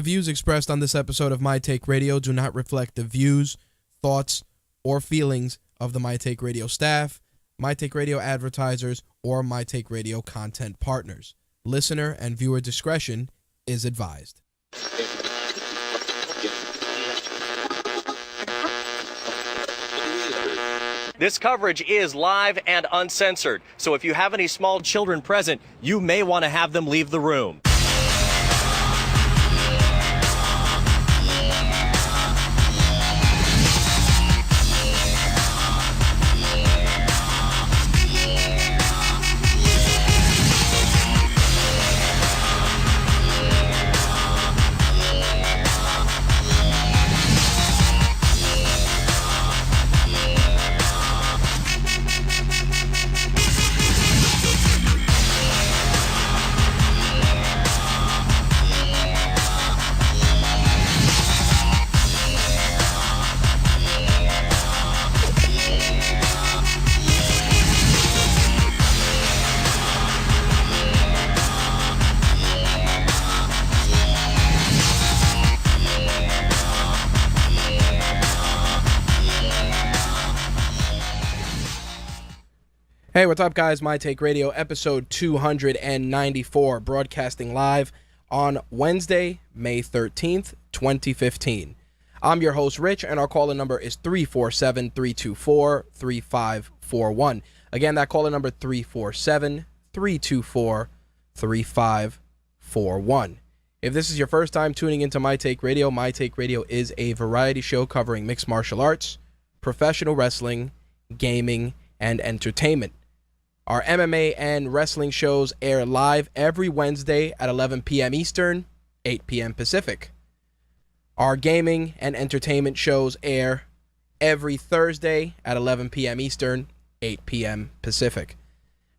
views expressed on this episode of My Take Radio do not reflect the views, thoughts, or feelings of the My Take Radio staff, My Take Radio advertisers, or My Take Radio content partners. Listener and viewer discretion is advised. This coverage is live and uncensored, so if you have any small children present, you may want to have them leave the room. Hey, what's up, guys? My Take Radio, episode 294, broadcasting live on Wednesday, May 13th, 2015. I'm your host, Rich, and our caller number is 347-324-3541. Again, that caller number, 347-324-3541. If this is your first time tuning into My Take Radio is a variety show covering mixed martial arts, professional wrestling, gaming, and entertainment. Our MMA and wrestling shows air live every Wednesday at 11 p.m. Eastern, 8 p.m. Pacific. Our gaming and entertainment shows air every Thursday at 11 p.m. Eastern, 8 p.m. Pacific.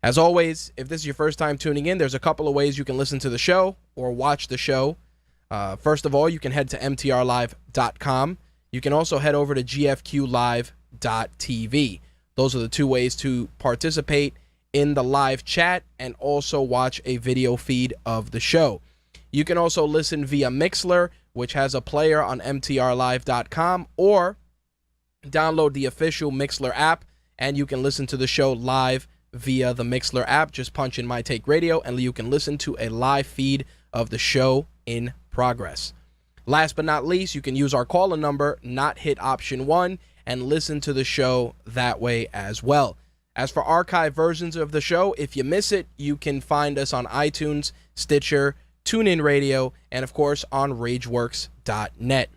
As always, if this is your first time tuning in, there's a couple of ways you can listen to the show or watch the show. First of all, you can head to mtrlive.com. You can also head over to gfqlive.tv. Those are the two ways to participate in the live chat and also watch a video feed of the show. You can also listen via Mixlr, which has a player on mtrlive.com, or download the official Mixlr app, and you can listen to the show live via the Mixlr app. Just punch in My Take Radio, and you can listen to a live feed of the show in progress. Last but not least, you can use our caller number, not hit option 1, and listen to the show that way as well. As for archive versions of the show, if you miss it, you can find us on iTunes, Stitcher, TuneIn Radio, and of course on RageWorks.net.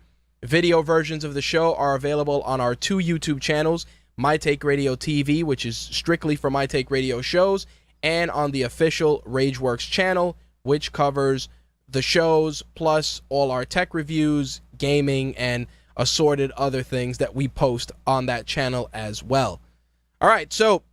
Video versions of the show are available on our two YouTube channels, My Take Radio TV, which is strictly for My Take Radio shows, and on the official RageWorks channel, which covers the shows plus all our tech reviews, gaming, and assorted other things that we post on that channel as well. All right, so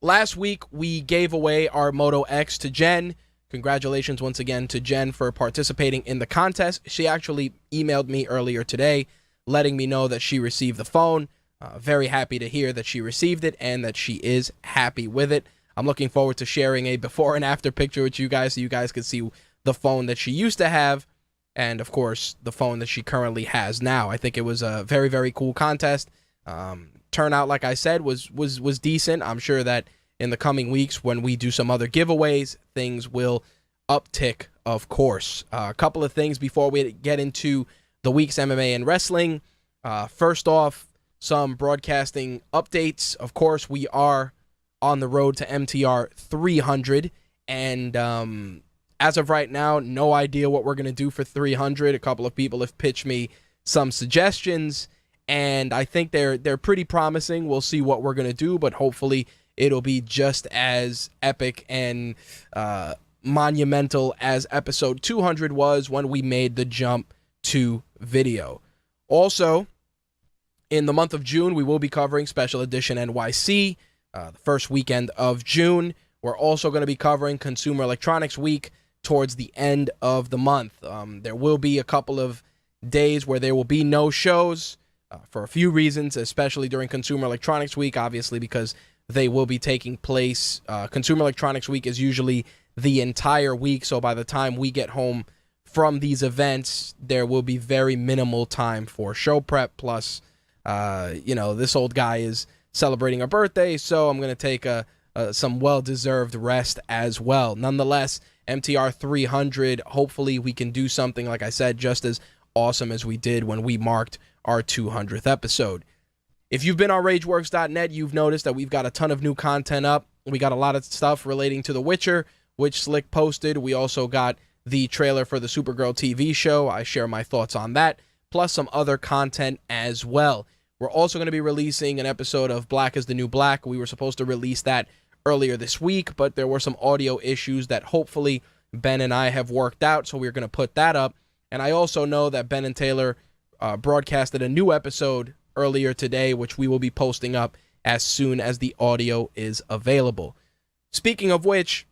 last week we gave away our Moto X to Jen. Congratulations once again to Jen for participating in the contest. She actually emailed me earlier today letting me know that she received the phone. Very happy to hear that she received it and that she is happy with it. I'm looking forward to sharing a before and after picture with you guys so you guys can see the phone that she used to have and, of course, the phone that she currently has now. I think it was a very, very cool contest. Turnout, like I said, was decent. I'm sure that in the coming weeks when we do some other giveaways, things will uptick, of course. A couple of things before we get into the week's MMA and wrestling. First off, some broadcasting updates. Of course, we are on the road to MTR 300, and as of right now, no idea what we're going to do for 300. A couple of people have pitched me some suggestions, and I think they're pretty promising. We'll see what we're going to do, but hopefully it'll be just as epic and monumental as episode 200 was when we made the jump to video. Also, in the month of June, we will be covering Special Edition NYC, the first weekend of June. We're also going to be covering Consumer Electronics Week towards the end of the month. There will be a couple of days where there will be no shows for a few reasons, especially during Consumer Electronics Week, obviously because they will be taking place. Consumer Electronics Week is usually the entire week, so by the time we get home from these events, there will be very minimal time for show prep. Plus, this old guy is celebrating a birthday, so I'm going to take some well-deserved rest as well. Nonetheless, MTR 300, hopefully we can do something, like I said, just as awesome as we did when we marked our 200th episode. If you've been on RageWorks.net, you've noticed that we've got a ton of new content up. We got a lot of stuff relating to The Witcher, which Slick posted. We also got the trailer for the Supergirl TV show. I share my thoughts on that, plus some other content as well. We're also going to be releasing an episode of Black is the New Black. We were supposed to release that earlier this week, but there were some audio issues that hopefully Ben and I have worked out, so we're going to put that up. And I also know that Ben and Taylor broadcasted a new episode earlier today, which we will be posting up as soon as the audio is available. Speaking of which,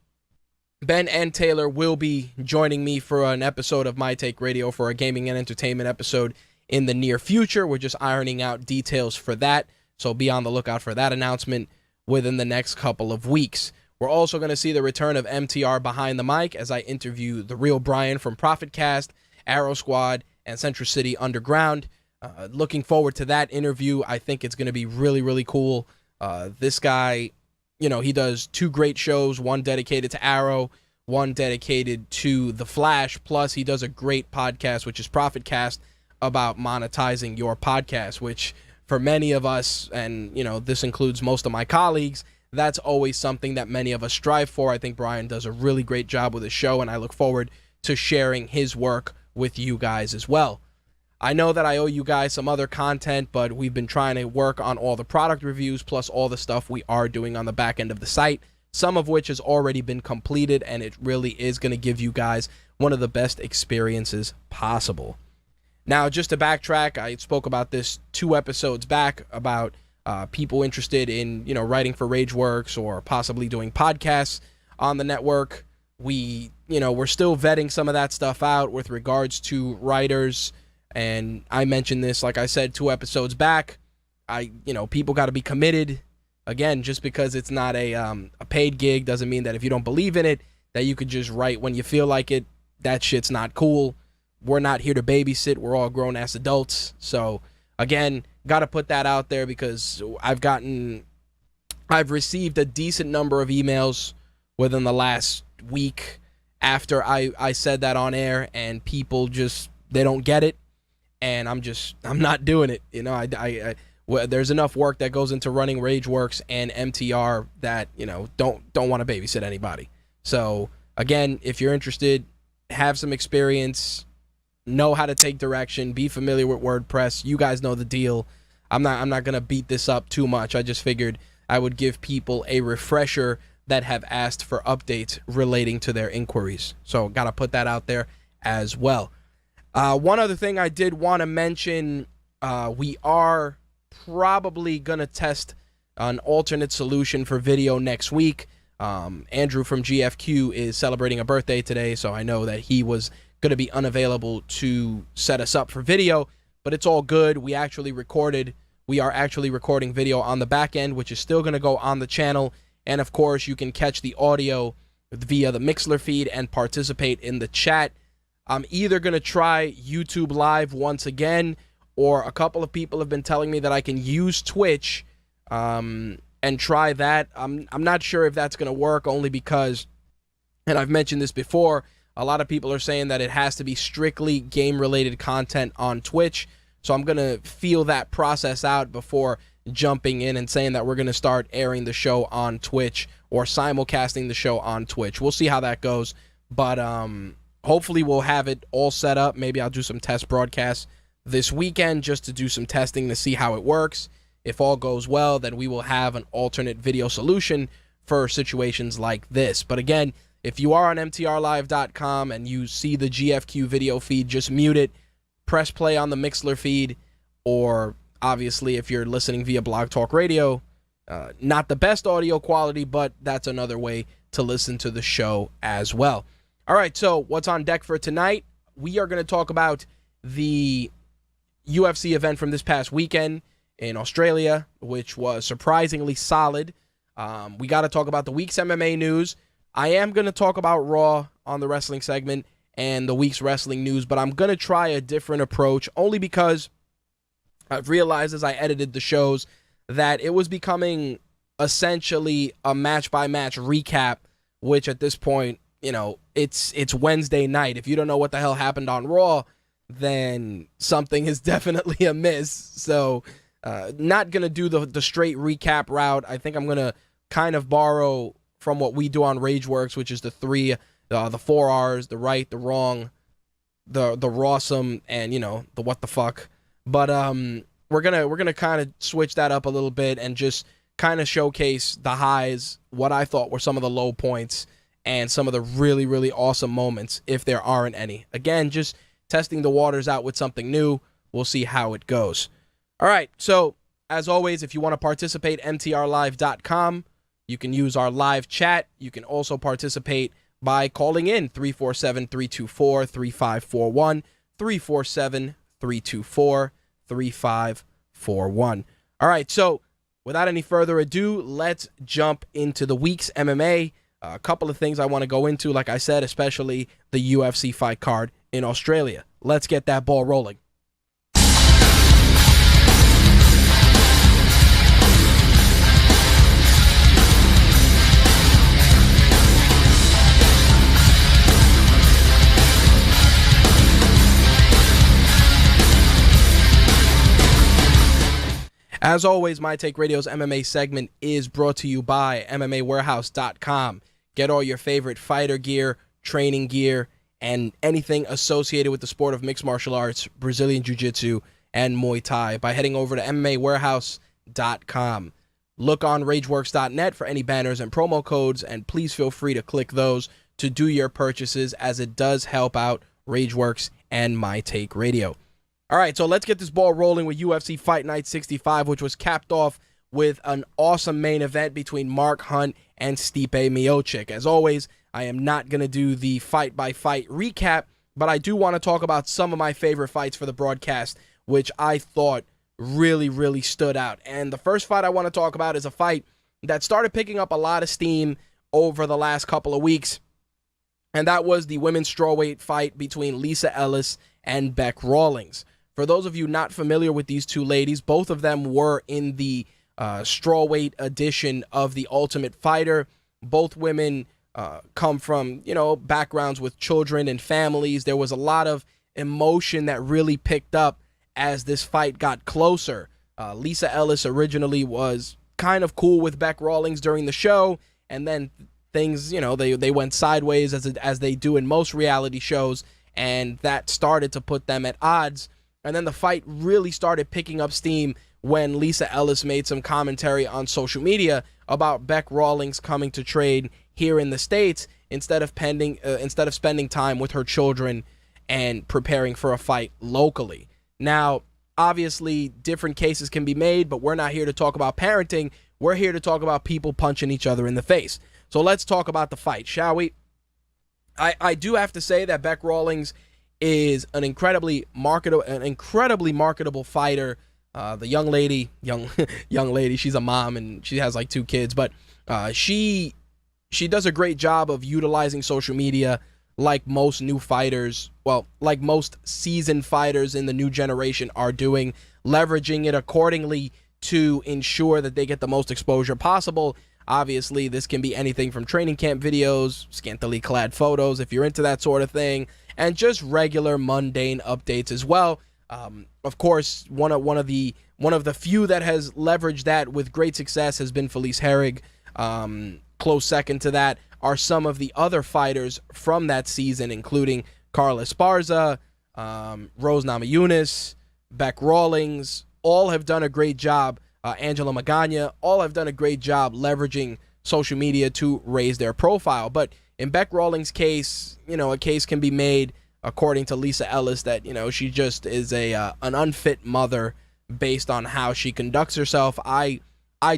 Ben and Taylor will be joining me for an episode of My Take Radio for a gaming and entertainment episode in the near future. We're just ironing out details for that, so be on the lookout for that announcement within the next couple of weeks. We're also going to see the return of MTR Behind the Mic as I interview the real Brian from ProfitCast, Arrow Squad, and Central City Underground. Looking forward to that interview. I think it's going to be really, really cool. This guy, he does two great shows, one dedicated to Arrow, one dedicated to The Flash, plus he does a great podcast, which is ProfitCast, about monetizing your podcast, which for many of us, and this includes most of my colleagues, that's always something that many of us strive for. I think Brian does a really great job with his show, and I look forward to sharing his work with you guys as well. I know that I owe you guys some other content, but we've been trying to work on all the product reviews plus all the stuff we are doing on the back end of the site, some of which has already been completed, and it really is going to give you guys one of the best experiences possible. Now, just to backtrack, I spoke about this 2 episodes back about people interested in, writing for RageWorks or possibly doing podcasts on the network. We're still vetting some of that stuff out with regards to writers. And I mentioned this, like I said, 2 episodes back. People got to be committed. Again, just because it's not a paid gig doesn't mean that if you don't believe in it, that you could just write when you feel like it. That shit's not cool. We're not here to babysit. We're all grown-ass adults. So, again, got to put that out there because I've received a decent number of emails within the last week after I said that on air, and people just, they don't get it. And I'm not doing it. There's enough work that goes into running RageWorks and MTR that, don't want to babysit anybody. So, again, if you're interested, have some experience, know how to take direction, be familiar with WordPress. You guys know the deal. I'm not going to beat this up too much. I just figured I would give people a refresher that have asked for updates relating to their inquiries. So, got to put that out there as well. One other thing I did want to mention, we are probably going to test an alternate solution for video next week. Andrew from GFQ is celebrating a birthday today, so I know that he was going to be unavailable to set us up for video, but it's all good. We are actually recording video on the back end, which is still going to go on the channel. And of course, you can catch the audio via the Mixler feed and participate in the chat. I'm either going to try YouTube Live once again, or a couple of people have been telling me that I can use Twitch and try that. I'm not sure if that's going to work, only because, and I've mentioned this before, a lot of people are saying that it has to be strictly game-related content on Twitch. So I'm going to feel that process out before jumping in and saying that we're going to start airing the show on Twitch or simulcasting the show on Twitch. We'll see how that goes. But hopefully we'll have it all set up. Maybe I'll do some test broadcasts this weekend just to do some testing to see how it works. If all goes well, then we will have an alternate video solution for situations like this. But again, if you are on mtrlive.com and you see the GFQ video feed, just mute it, press play on the Mixler feed, or obviously if you're listening via Blog Talk Radio, not the best audio quality, but that's another way to listen to the show as well. All right, so what's on deck for tonight? We are going to talk about the UFC event from this past weekend in Australia, which was surprisingly solid. We got to talk about the week's MMA news. I am going to talk about Raw on the wrestling segment, and the week's wrestling news, but I'm going to try a different approach only because I've realized as I edited the shows that it was becoming essentially a match-by-match recap, which at this point, you know, it's Wednesday night. If you don't know what the hell happened on Raw, then something is definitely amiss. So not going to do the straight recap route. I think I'm going to kind of borrow from what we do on Rageworks, which is the 4 R's, the right, the wrong, the rawsome, and, you know, the what the fuck. But we're gonna kind of switch that up a little bit and just kind of showcase the highs, what I thought were some of the low points, and some of the really, really awesome moments, if there aren't any. Again, just testing the waters out with something new. We'll see how it goes. All right, so as always, if you want to participate, mtrlive.com. You can use our live chat. You can also participate by calling in 347-324-3541, 347-324-3541. All right, so without any further ado, let's jump into the week's MMA. A couple of things I want to go into, like I said, especially the UFC fight card in Australia. Let's get that ball rolling. As always, My Take Radio's MMA segment is brought to you by MMAWarehouse.com. Get all your favorite fighter gear, training gear, and anything associated with the sport of mixed martial arts, Brazilian Jiu-Jitsu, and Muay Thai by heading over to MMAWarehouse.com. Look on RageWorks.net for any banners and promo codes, and please feel free to click those to do your purchases, as it does help out RageWorks and My Take Radio. All right, so let's get this ball rolling with UFC Fight Night 65, which was capped off with an awesome main event between Mark Hunt and Stipe Miocic. As always, I am not going to do the fight-by-fight recap, but I do want to talk about some of my favorite fights for the broadcast, which I thought really, really stood out. And the first fight I want to talk about is a fight that started picking up a lot of steam over the last couple of weeks, and that was the women's strawweight fight between Lisa Ellis and Bec Rawlings. For those of you not familiar with these two ladies, both of them were in the strawweight edition of The Ultimate Fighter. Both women come from, you know, backgrounds with children and families. There was a lot of emotion that really picked up as this fight got closer. Lisa Ellis originally was kind of cool with Bec Rawlings during the show, and then things, you know, they went sideways as they do in most reality shows, and that started to put them at odds. And then the fight really started picking up steam when Lisa Ellis made some commentary on social media about Bec Rawlings coming to trade here in the States instead of spending time with her children and preparing for a fight locally. Now, obviously, different cases can be made, but we're not here to talk about parenting. We're here to talk about people punching each other in the face. So let's talk about the fight, shall we? I do have to say that Bec Rawlings is an incredibly marketable fighter. The young lady, she's a mom and she has like 2 kids, but she does a great job of utilizing social media, like most new fighters, like most seasoned fighters in the new generation are doing, leveraging it accordingly to ensure that they get the most exposure possible. Obviously, this can be anything from training camp videos, scantily clad photos, if you're into that sort of thing, and just regular mundane updates as well. Of course, one of the few that has leveraged that with great success has been Felice Herrig. Close second to that are some of the other fighters from that season, including Carla Esparza, Rose Namajunas, Bec Rawlings. All have done a great job. Angela Magana, all have done a great job leveraging social media to raise their profile. But in Bec Rawlings' case, you know, a case can be made, according to Lisa Ellis, that, you know, she just is an unfit mother based on how she conducts herself. I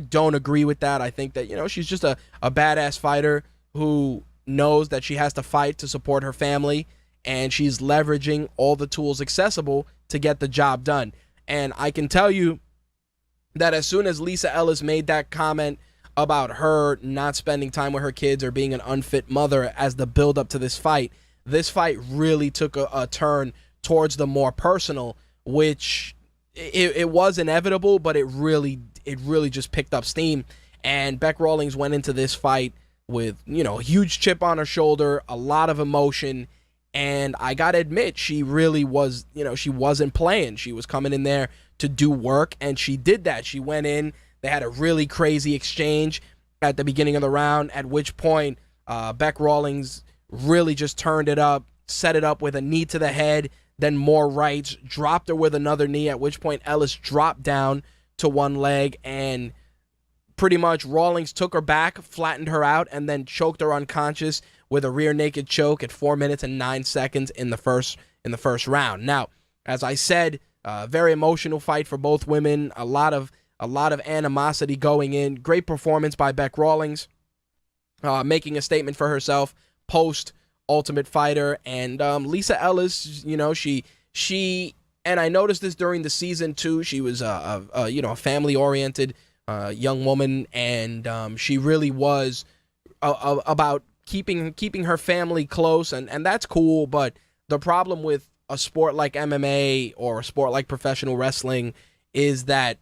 don't agree with that. I think that, you know, she's just a badass fighter who knows that she has to fight to support her family, and she's leveraging all the tools accessible to get the job done. And I can tell you that as soon as Lisa Ellis made that comment about her not spending time with her kids or being an unfit mother as the build up to this fight, this fight really took a turn towards the more personal, which it was inevitable, but it really just picked up steam. And Bec Rawlings went into this fight with, a huge chip on her shoulder, a lot of emotion. And I got to admit, she really was, she wasn't playing. She was coming in there to do work, and she did that. She went in. They had a really crazy exchange at the beginning of the round, at which point Bec Rawlings really just turned it up, set it up with a knee to the head, then more rights, dropped her with another knee, at which point Ellis dropped down to one leg, and pretty much Rawlings took her back, flattened her out, and then choked her unconscious with a rear naked choke at 4 minutes and 9 seconds in the first round. Now, as I said, very emotional fight for both women. A lot of animosity going in. Great performance by Bec Rawlings, making a statement for herself post Ultimate Fighter. And Lisa Ellis, she and I noticed this during the season too. She was a family oriented young woman, and she really was about keeping her family close, and that's cool. But the problem with a sport like MMA or a sport like professional wrestling is that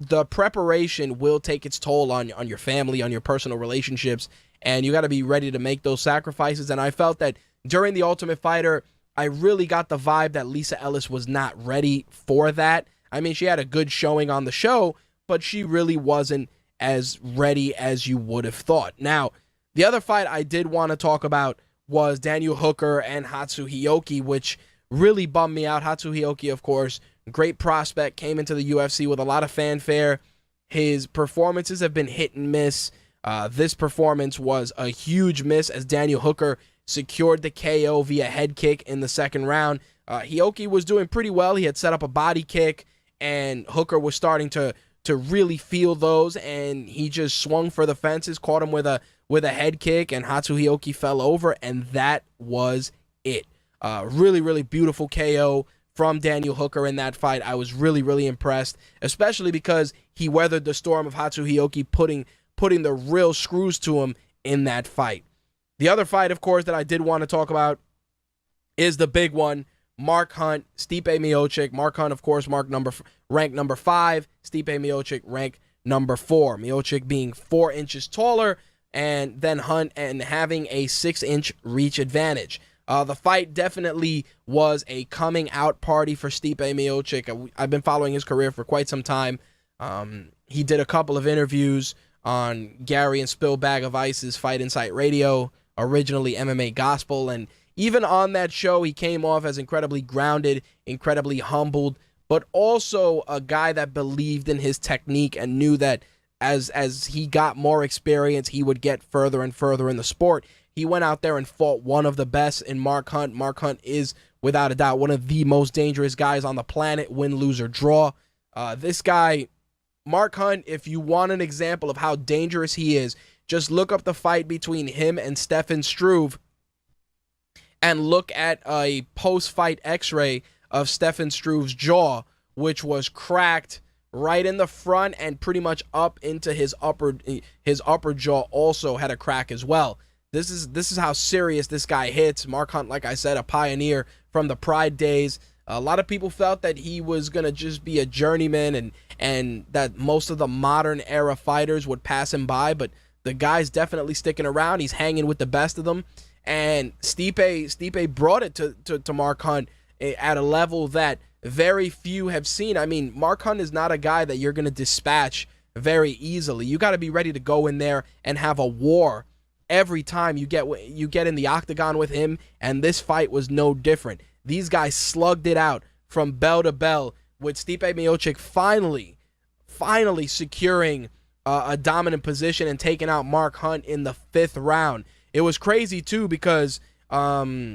the preparation will take its toll on your family, on your personal relationships, and you got to be ready to make those sacrifices. And I felt that during the Ultimate Fighter, I really got the vibe that Lisa Ellis was not ready for that. I mean, she had a good showing on the show, but she really wasn't as ready as you would have thought. Now, the other fight I did want to talk about was Daniel Hooker and Hatsu Hioki, which really bummed me out. Hatsu Hioki, of course, great prospect, came into the UFC with a lot of fanfare. His performances have been hit and miss. This performance was a huge miss as Daniel Hooker secured the KO via head kick in the second round. Hioki was doing pretty well. He had set up a body kick, and Hooker was starting to really feel those, and he just swung for the fences, caught him with a head kick, and Hatsu Hioki fell over, and that was it. Really, really beautiful KO from Daniel Hooker in that fight. I was really, really impressed, especially because he weathered the storm of Hatsu Hioki putting the real screws to him in that fight. The other fight, of course, that I did want to talk about is the big one, Mark Hunt, Stipe Miocic. Mark Hunt, of course, ranked number 5. Stipe Miocic ranked number 4. Miocic being 4 inches taller and then Hunt and having a 6-inch reach advantage. The fight definitely was a coming out party for Stipe Miocic. I've been following his career for quite some time. He did a couple of interviews on Gary and Spill Bag of Ice's Fight Insight Radio, originally MMA Gospel, and even on that show, he came off as incredibly grounded, incredibly humbled, but also a guy that believed in his technique and knew that as he got more experience, he would get further and further in the sport. He went out there and fought one of the best in Mark Hunt. Mark Hunt is, without a doubt, one of the most dangerous guys on the planet, win, lose, or draw. This guy, Mark Hunt, if you want an example of how dangerous he is, just look up the fight between him and Stefan Struve and look at a post-fight x-ray of Stefan Struve's jaw, which was cracked right in the front and pretty much up into his upper jaw also had a crack as well. This is how serious this guy hits. Mark Hunt, like I said, a pioneer from the Pride days. A lot of people felt that he was going to just be a journeyman and that most of the modern era fighters would pass him by, but the guy's definitely sticking around. He's hanging with the best of them. And Stipe brought it to Mark Hunt at a level that very few have seen. I mean, Mark Hunt is not a guy that you're going to dispatch very easily. You got to be ready to go in there and have a war every time you get in the octagon with him, and this fight was no different. These guys slugged it out from bell to bell, with Stipe Miocic finally securing a dominant position and taking out Mark Hunt in the 5th round. It was crazy too because a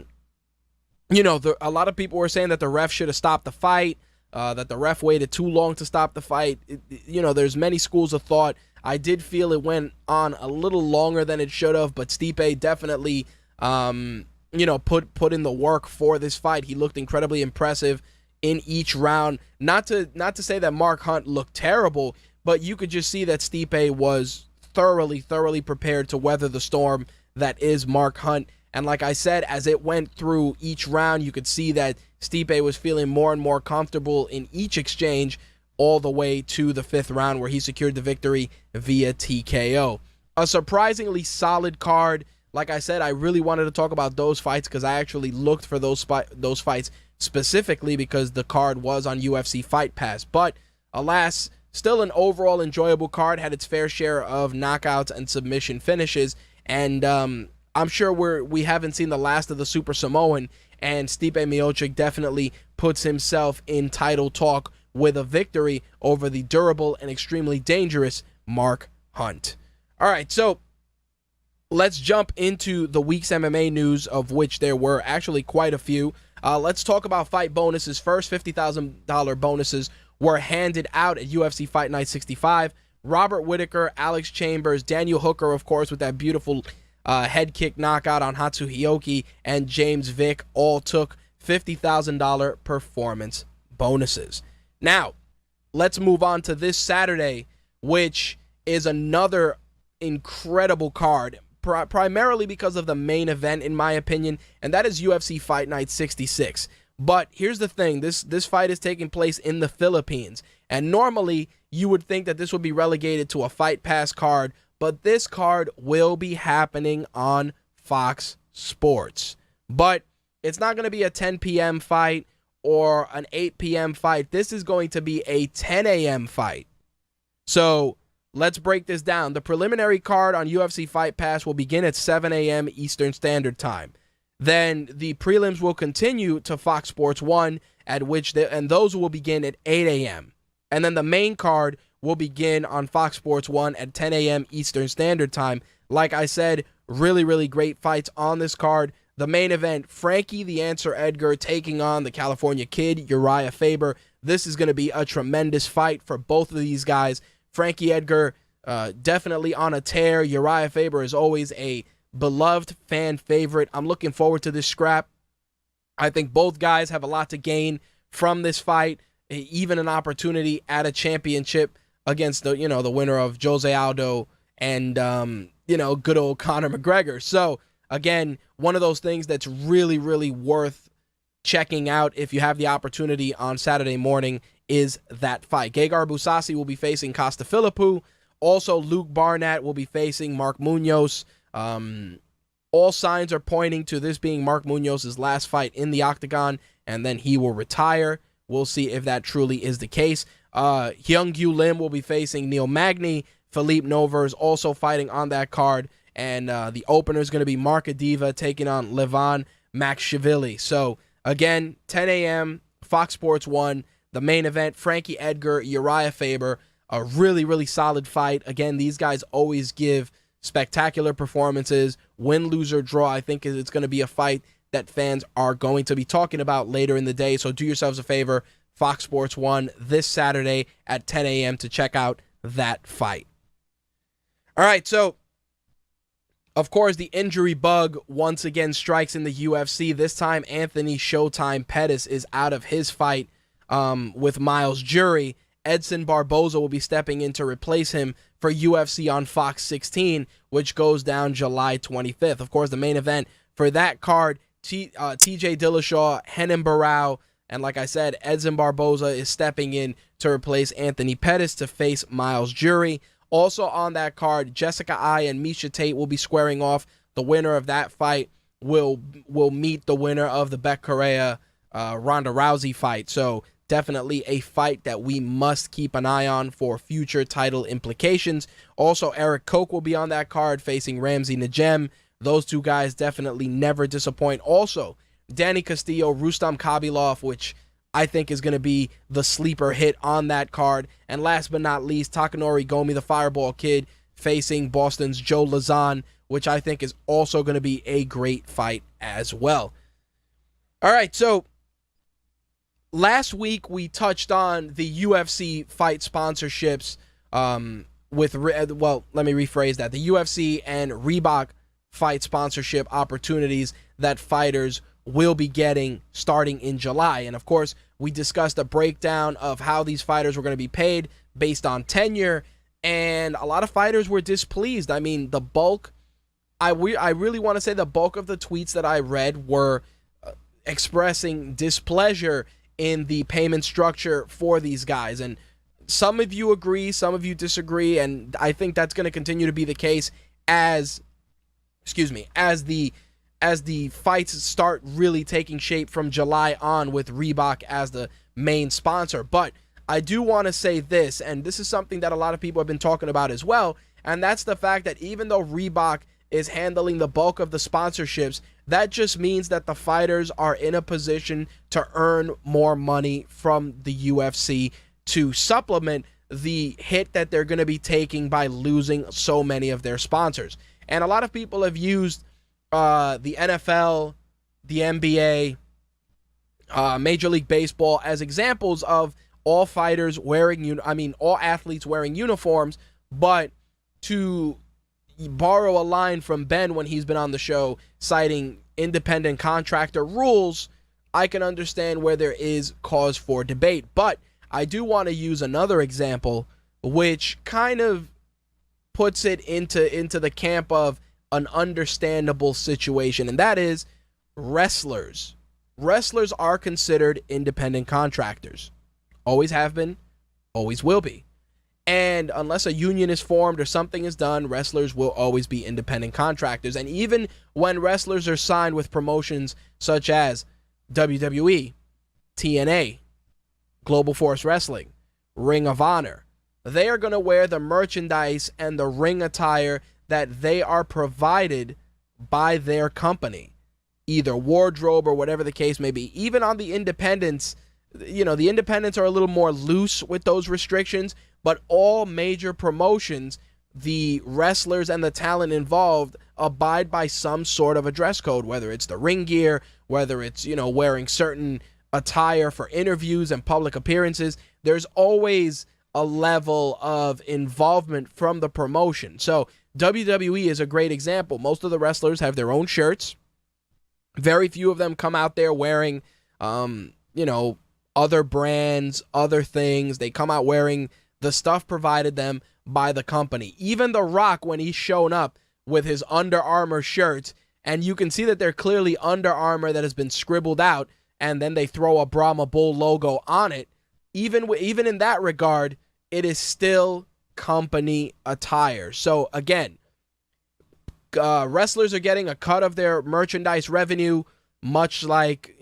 lot of people were saying that the ref should have stopped the fight, that the ref waited too long to stop the fight. There's many schools of thought. I did feel it went on a little longer than it should have, but Stipe definitely put in the work for this fight. He looked incredibly impressive in each round. Not to say that Mark Hunt looked terrible, but you could just see that Stipe was thoroughly prepared to weather the storm that is Mark Hunt. And like I said, as it went through each round, you could see that Stipe was feeling more and more comfortable in each exchange, all the way to the 5th round where he secured the victory via TKO. A surprisingly solid card. Like I said, I really wanted to talk about those fights because I actually looked for those fights specifically because the card was on UFC Fight Pass. But alas, still an overall enjoyable card, had its fair share of knockouts and submission finishes. And I'm sure we haven't seen the last of the Super Samoan, and Stipe Miocic definitely puts himself in title talk with a victory over the durable and extremely dangerous Mark Hunt. All right, so let's jump into the week's MMA news, of which there were actually quite a few. Let's talk about fight bonuses first. $50,000 bonuses were handed out at UFC Fight Night 65. Robert Whittaker, Alex Chambers, Daniel Hooker, of course, with that beautiful head kick knockout on Hatsuhioki, and James Vick all took $50,000 performance bonuses. Now, let's move on to this Saturday, which is another incredible card, primarily because of the main event, in my opinion, and that is UFC Fight Night 66. But here's the thing, this fight is taking place in the Philippines, and normally you would think that this would be relegated to a Fight Pass card, but this card will be happening on Fox Sports. But it's not going to be a 10 p.m. fight or an 8 p.m. fight. This is going to be a 10 a.m. fight. So let's break this down. The preliminary card on UFC Fight Pass will begin at 7 a.m. Eastern Standard Time. Then the prelims will continue to Fox Sports 1, and those will begin at 8 a.m. And then the main card will begin on Fox Sports 1 at 10 a.m. Eastern Standard Time. Like I said, really, really great fights on this card. The main event, Frankie the Answer Edgar taking on the California Kid, Uriah Faber. This is going to be a tremendous fight for both of these guys. Frankie Edgar definitely on a tear. Uriah Faber is always a beloved fan favorite. I'm looking forward to this scrap. I think both guys have a lot to gain from this fight, even an opportunity at a championship against the winner of Jose Aldo and good old Conor McGregor. So again, one of those things that's really, really worth checking out if you have the opportunity on Saturday morning is that fight. Gegard Mousasi will be facing Costa Philippou. Also, Luke Barnett will be facing Mark Munoz. All signs are pointing to this being Mark Munoz's last fight in the octagon, and then he will retire. We'll see if that truly is the case. Hyung Gyu Lim will be facing Neil Magny. Philippe Nover is also fighting on that card. And the opener is going to be Mark Adiva taking on Levan Makshvili. So, again, 10 a.m., Fox Sports 1, the main event, Frankie Edgar, Uriah Faber, a really, really solid fight. Again, these guys always give spectacular performances. Win, lose, or draw, I think it's going to be a fight that fans are going to be talking about later in the day. So do yourselves a favor, Fox Sports 1 this Saturday at 10 a.m. to check out that fight. All right, so of course, the injury bug once again strikes in the UFC. This time, Anthony Showtime Pettis is out of his fight with Myles Jury. Edson Barboza will be stepping in to replace him for UFC on Fox 16, which goes down July 25th. Of course, the main event for that card, TJ Dillashaw, Renan Barao, and like I said, Edson Barboza is stepping in to replace Anthony Pettis to face Myles Jury. Also on that card, Jessica Ai and Miesha Tate will be squaring off. The winner of that fight will meet the winner of the Beck Correa Ronda Rousey fight. So definitely a fight that we must keep an eye on for future title implications. Also, Eric Koch will be on that card facing Ramsey Najem. Those two guys definitely never disappoint. Also, Danny Castillo, Rustam Khabilov, which I think is going to be the sleeper hit on that card. And last but not least, Takanori Gomi, the Fireball Kid, facing Boston's Joe Lazan, which I think is also going to be a great fight as well. All right, so last week we touched on the UFC fight sponsorships let me rephrase that. The UFC and Reebok fight sponsorship opportunities that fighters will be getting starting in July. And of course, we discussed a breakdown of how these fighters were going to be paid based on tenure, and a lot of fighters were displeased. I mean, the bulk I really want to say the bulk of the tweets that I read were expressing displeasure in the payment structure for these guys. And some of you agree, some of you disagree, and I think that's going to continue to be the case as the fights start really taking shape from July on with Reebok as the main sponsor. But I do want to say this, and this is something that a lot of people have been talking about as well, and that's the fact that even though Reebok is handling the bulk of the sponsorships, that just means that the fighters are in a position to earn more money from the UFC to supplement the hit that they're going to be taking by losing so many of their sponsors. And a lot of people have used the NFL, the NBA, Major League Baseball as examples of all fighters wearing, all athletes wearing uniforms. But to borrow a line from Ben when he's been on the show citing independent contractor rules, I can understand where there is cause for debate. But I do want to use another example which kind of puts it into the camp of an understandable situation, and that is wrestlers. Wrestlers are considered independent contractors. Always have been, always will be. And unless a union is formed or something is done, wrestlers will always be independent contractors. And even when wrestlers are signed with promotions such as WWE, TNA, Global Force Wrestling, Ring of Honor, they are going to wear the merchandise and the ring attire that they are provided by their company, either wardrobe or whatever the case may be. Even on the independents, the independents are a little more loose with those restrictions, but all major promotions, the wrestlers and the talent involved abide by some sort of a dress code, whether it's the ring gear, whether it's, wearing certain attire for interviews and public appearances. There's always a level of involvement from the promotion. So WWE is a great example. Most of the wrestlers have their own shirts. Very few of them come out there wearing, other brands, other things. They come out wearing the stuff provided them by the company. Even The Rock, when he's shown up with his Under Armour shirts, and you can see that they're clearly Under Armour that has been scribbled out, and then they throw a Brahma Bull logo on it. Even in that regard, it is still company attire. So again, wrestlers are getting a cut of their merchandise revenue, much like,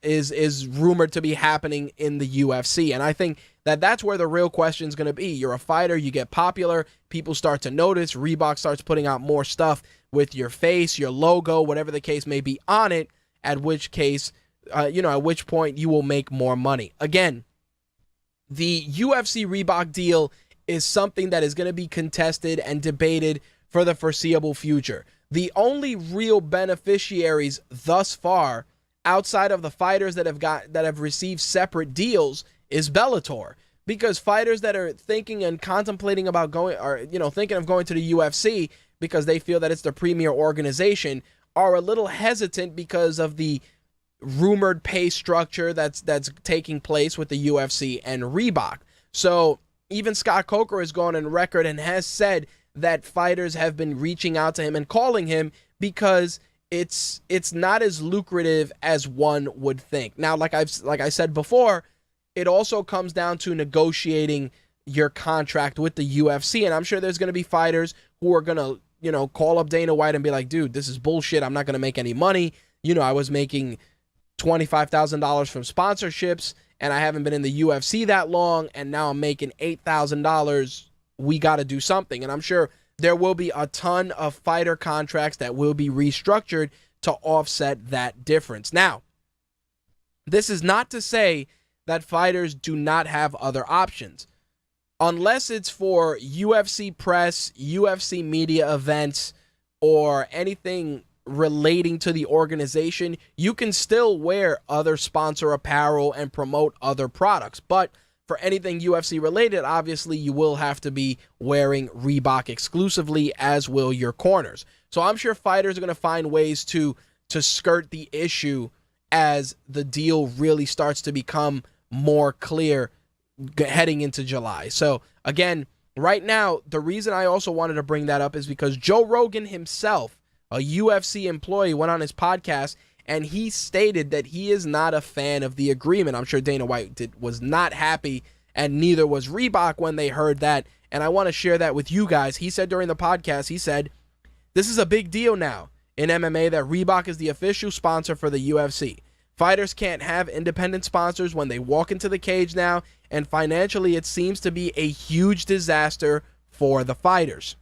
is rumored to be happening in the UFC. And I think that that's where the real question is going to be. You're a fighter, you get popular, people start to notice, Reebok starts putting out more stuff with your face, your logo, whatever the case may be on it, at which point you will make more money. Again, the UFC Reebok deal is something that is going to be contested and debated for the foreseeable future. The only real beneficiaries thus far, outside of the fighters that have received separate deals, is Bellator. Because fighters that are thinking and contemplating about going, or thinking of going to the UFC because they feel that it's the premier organization, are a little hesitant because of the rumored pay structure that's taking place with the UFC and Reebok. So even Scott Coker has gone on record and has said that fighters have been reaching out to him and calling him because it's not as lucrative as one would think. Now, like I said before, it also comes down to negotiating your contract with the UFC, and I'm sure there's going to be fighters who are going to call up Dana White and be like, dude, this is bullshit. I'm not going to make any money. I was making $25,000 from sponsorships, and I haven't been in the UFC that long, and now I'm making $8,000. We got to do something. And I'm sure there will be a ton of fighter contracts that will be restructured to offset that difference. Now, this is not to say that fighters do not have other options. Unless it's for UFC press, UFC media events, or anything relating to the organization, you can still wear other sponsor apparel and promote other products. But for anything UFC related, obviously you will have to be wearing Reebok exclusively, as will your corners. So I'm sure fighters are going to find ways to skirt the issue as the deal really starts to become more clear heading into July. So again, right now, the reason I also wanted to bring that up is because Joe Rogan himself a UFC employee, went on his podcast and he stated that he is not a fan of the agreement. I'm sure Dana White was not happy, and neither was Reebok when they heard that. And I want to share that with you guys. He said during the podcast, he said, "This is a big deal now in MMA that Reebok is the official sponsor for the UFC. Fighters can't have independent sponsors when they walk into the cage now, and financially it seems to be a huge disaster for the fighters."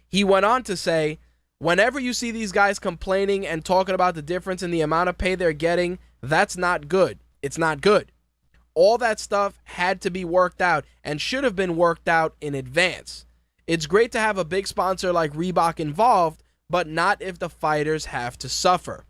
He went on to say, "Whenever you see these guys complaining and talking about the difference in the amount of pay they're getting, that's not good. It's not good. All that stuff had to be worked out and should have been worked out in advance. It's great to have a big sponsor like Reebok involved, but not if the fighters have to suffer."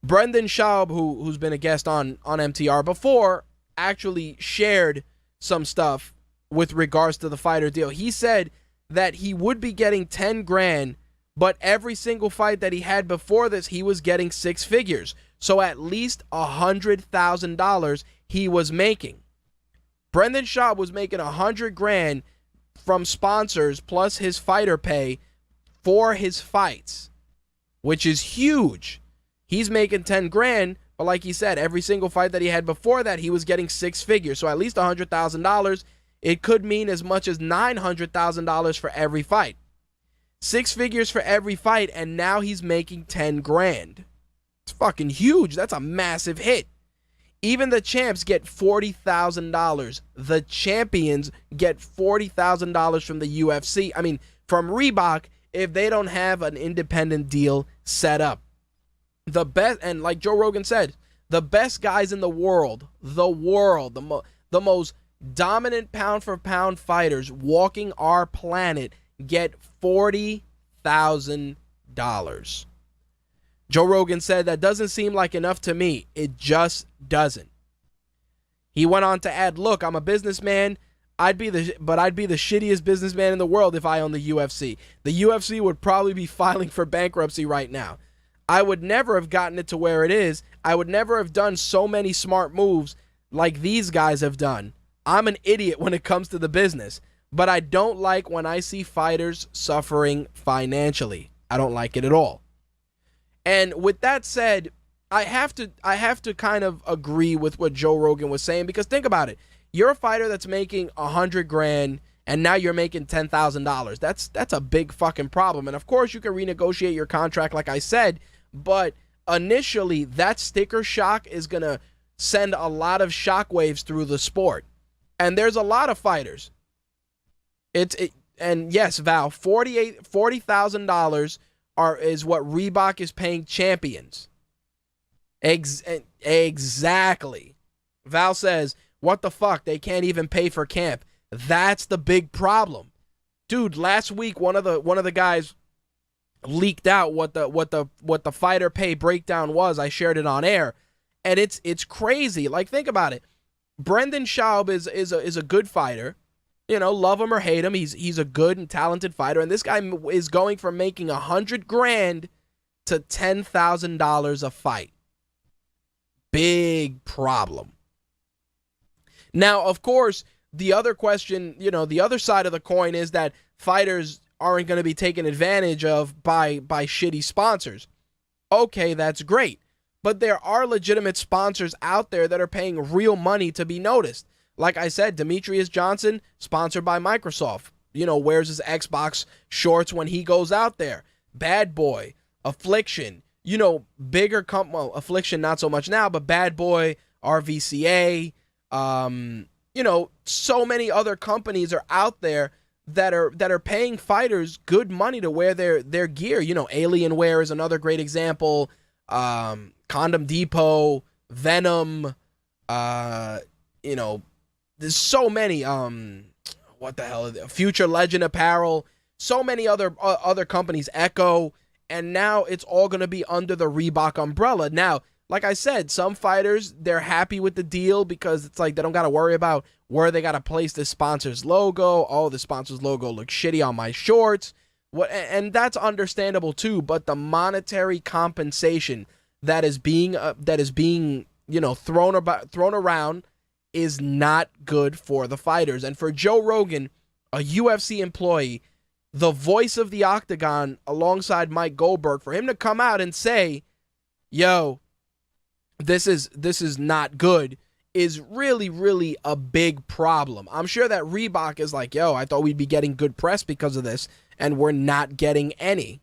Brendan Schaub, who's been a guest on MTR before, actually shared some stuff with regards to the fighter deal. He said that he would be getting 10 grand, but every single fight that he had before this, he was getting six figures. So at least $100,000 he was making. Brendan Schaub was making 100 grand from sponsors plus his fighter pay for his fights, which is huge. He's making 10 grand, but like he said, every single fight that he had before that, he was getting six figures. So at least $100,000. It could mean as much as $900,000 for every fight. Six figures for every fight, and now he's making 10 grand. It's fucking huge. That's a massive hit. Even the champs get $40,000. The champions get $40,000 from the UFC. I mean, from Reebok, if they don't have an independent deal set up. The best, and like Joe Rogan said, the best guys in the world, the most dominant pound for pound fighters walking our planet get $40,000. Joe Rogan said, "That doesn't seem like enough to me. It just doesn't." He went on to add, "Look, I'm a businessman. I'd be the shittiest businessman in the world if I owned the UFC. The UFC would probably be filing for bankruptcy right now. I would never have gotten it to where it is. I would never have done so many smart moves like these guys have done. I'm an idiot when it comes to the business, but I don't like when I see fighters suffering financially. I don't like it at all." And with that said, I have to kind of agree with what Joe Rogan was saying, because think about it. You're a fighter that's making 100 grand and now you're making $10,000. That's a big fucking problem. And of course you can renegotiate your contract like I said, but initially that sticker shock is going to send a lot of shockwaves through the sport. And there's a lot of fighters. And yes, Val, $40,000 is what Reebok is paying champions. Exactly. Val says, "What the fuck? They can't even pay for camp." That's the big problem. Dude, last week one of the guys leaked out what the fighter pay breakdown was. I shared it on air, and it's crazy. Like, think about it. Brendan Schaub is a good fighter. You know, love him or hate him, he's a good and talented fighter. And this guy is going from making 100 grand to $10,000 a fight. Big problem. Now, of course, the other question, the other side of the coin is that fighters aren't going to be taken advantage of by shitty sponsors. Okay, that's great. But there are legitimate sponsors out there that are paying real money to be noticed. Like I said, Demetrius Johnson, sponsored by Microsoft, wears his Xbox shorts when he goes out there. Bad Boy, Affliction, bigger Affliction not so much now, but Bad Boy, RVCA, so many other companies are out there that are paying fighters good money to wear their gear. Alienware is another great example. Condom Depot, Venom, there's so many, what the hell, Future Legend Apparel, so many other companies, Echo, and now it's all going to be under the Reebok umbrella. Now, like I said, some fighters, they're happy with the deal because it's like they don't got to worry about where they got to place the sponsor's logo. Oh, the sponsor's logo looks shitty on my shorts. And that's understandable too, but the monetary compensation that is being thrown around is not good for the fighters. And for Joe Rogan, a UFC employee, the voice of the Octagon alongside Mike Goldberg, for him to come out and say, yo, this is not good, is really, really a big problem. I'm sure that Reebok is like, yo, I thought we'd be getting good press because of this, and we're not getting any.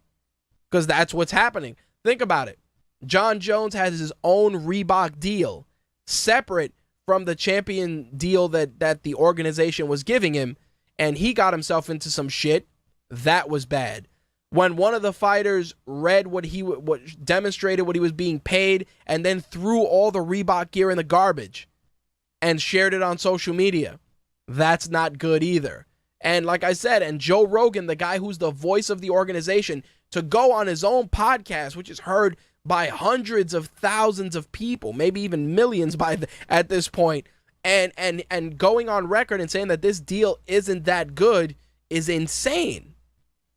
Because that's what's happening. Think about it. John Jones has his own Reebok deal, separate from the champion deal that the organization was giving him, and he got himself into some shit. That was bad. When one of the fighters read what demonstrated what he was being paid and then threw all the Reebok gear in the garbage and shared it on social media, that's not good either. And like I said, and Joe Rogan, the guy who's the voice of the organization, to go on his own podcast, which is heard by hundreds of thousands of people, maybe even millions at this point, and going on record and saying that this deal isn't that good is insane.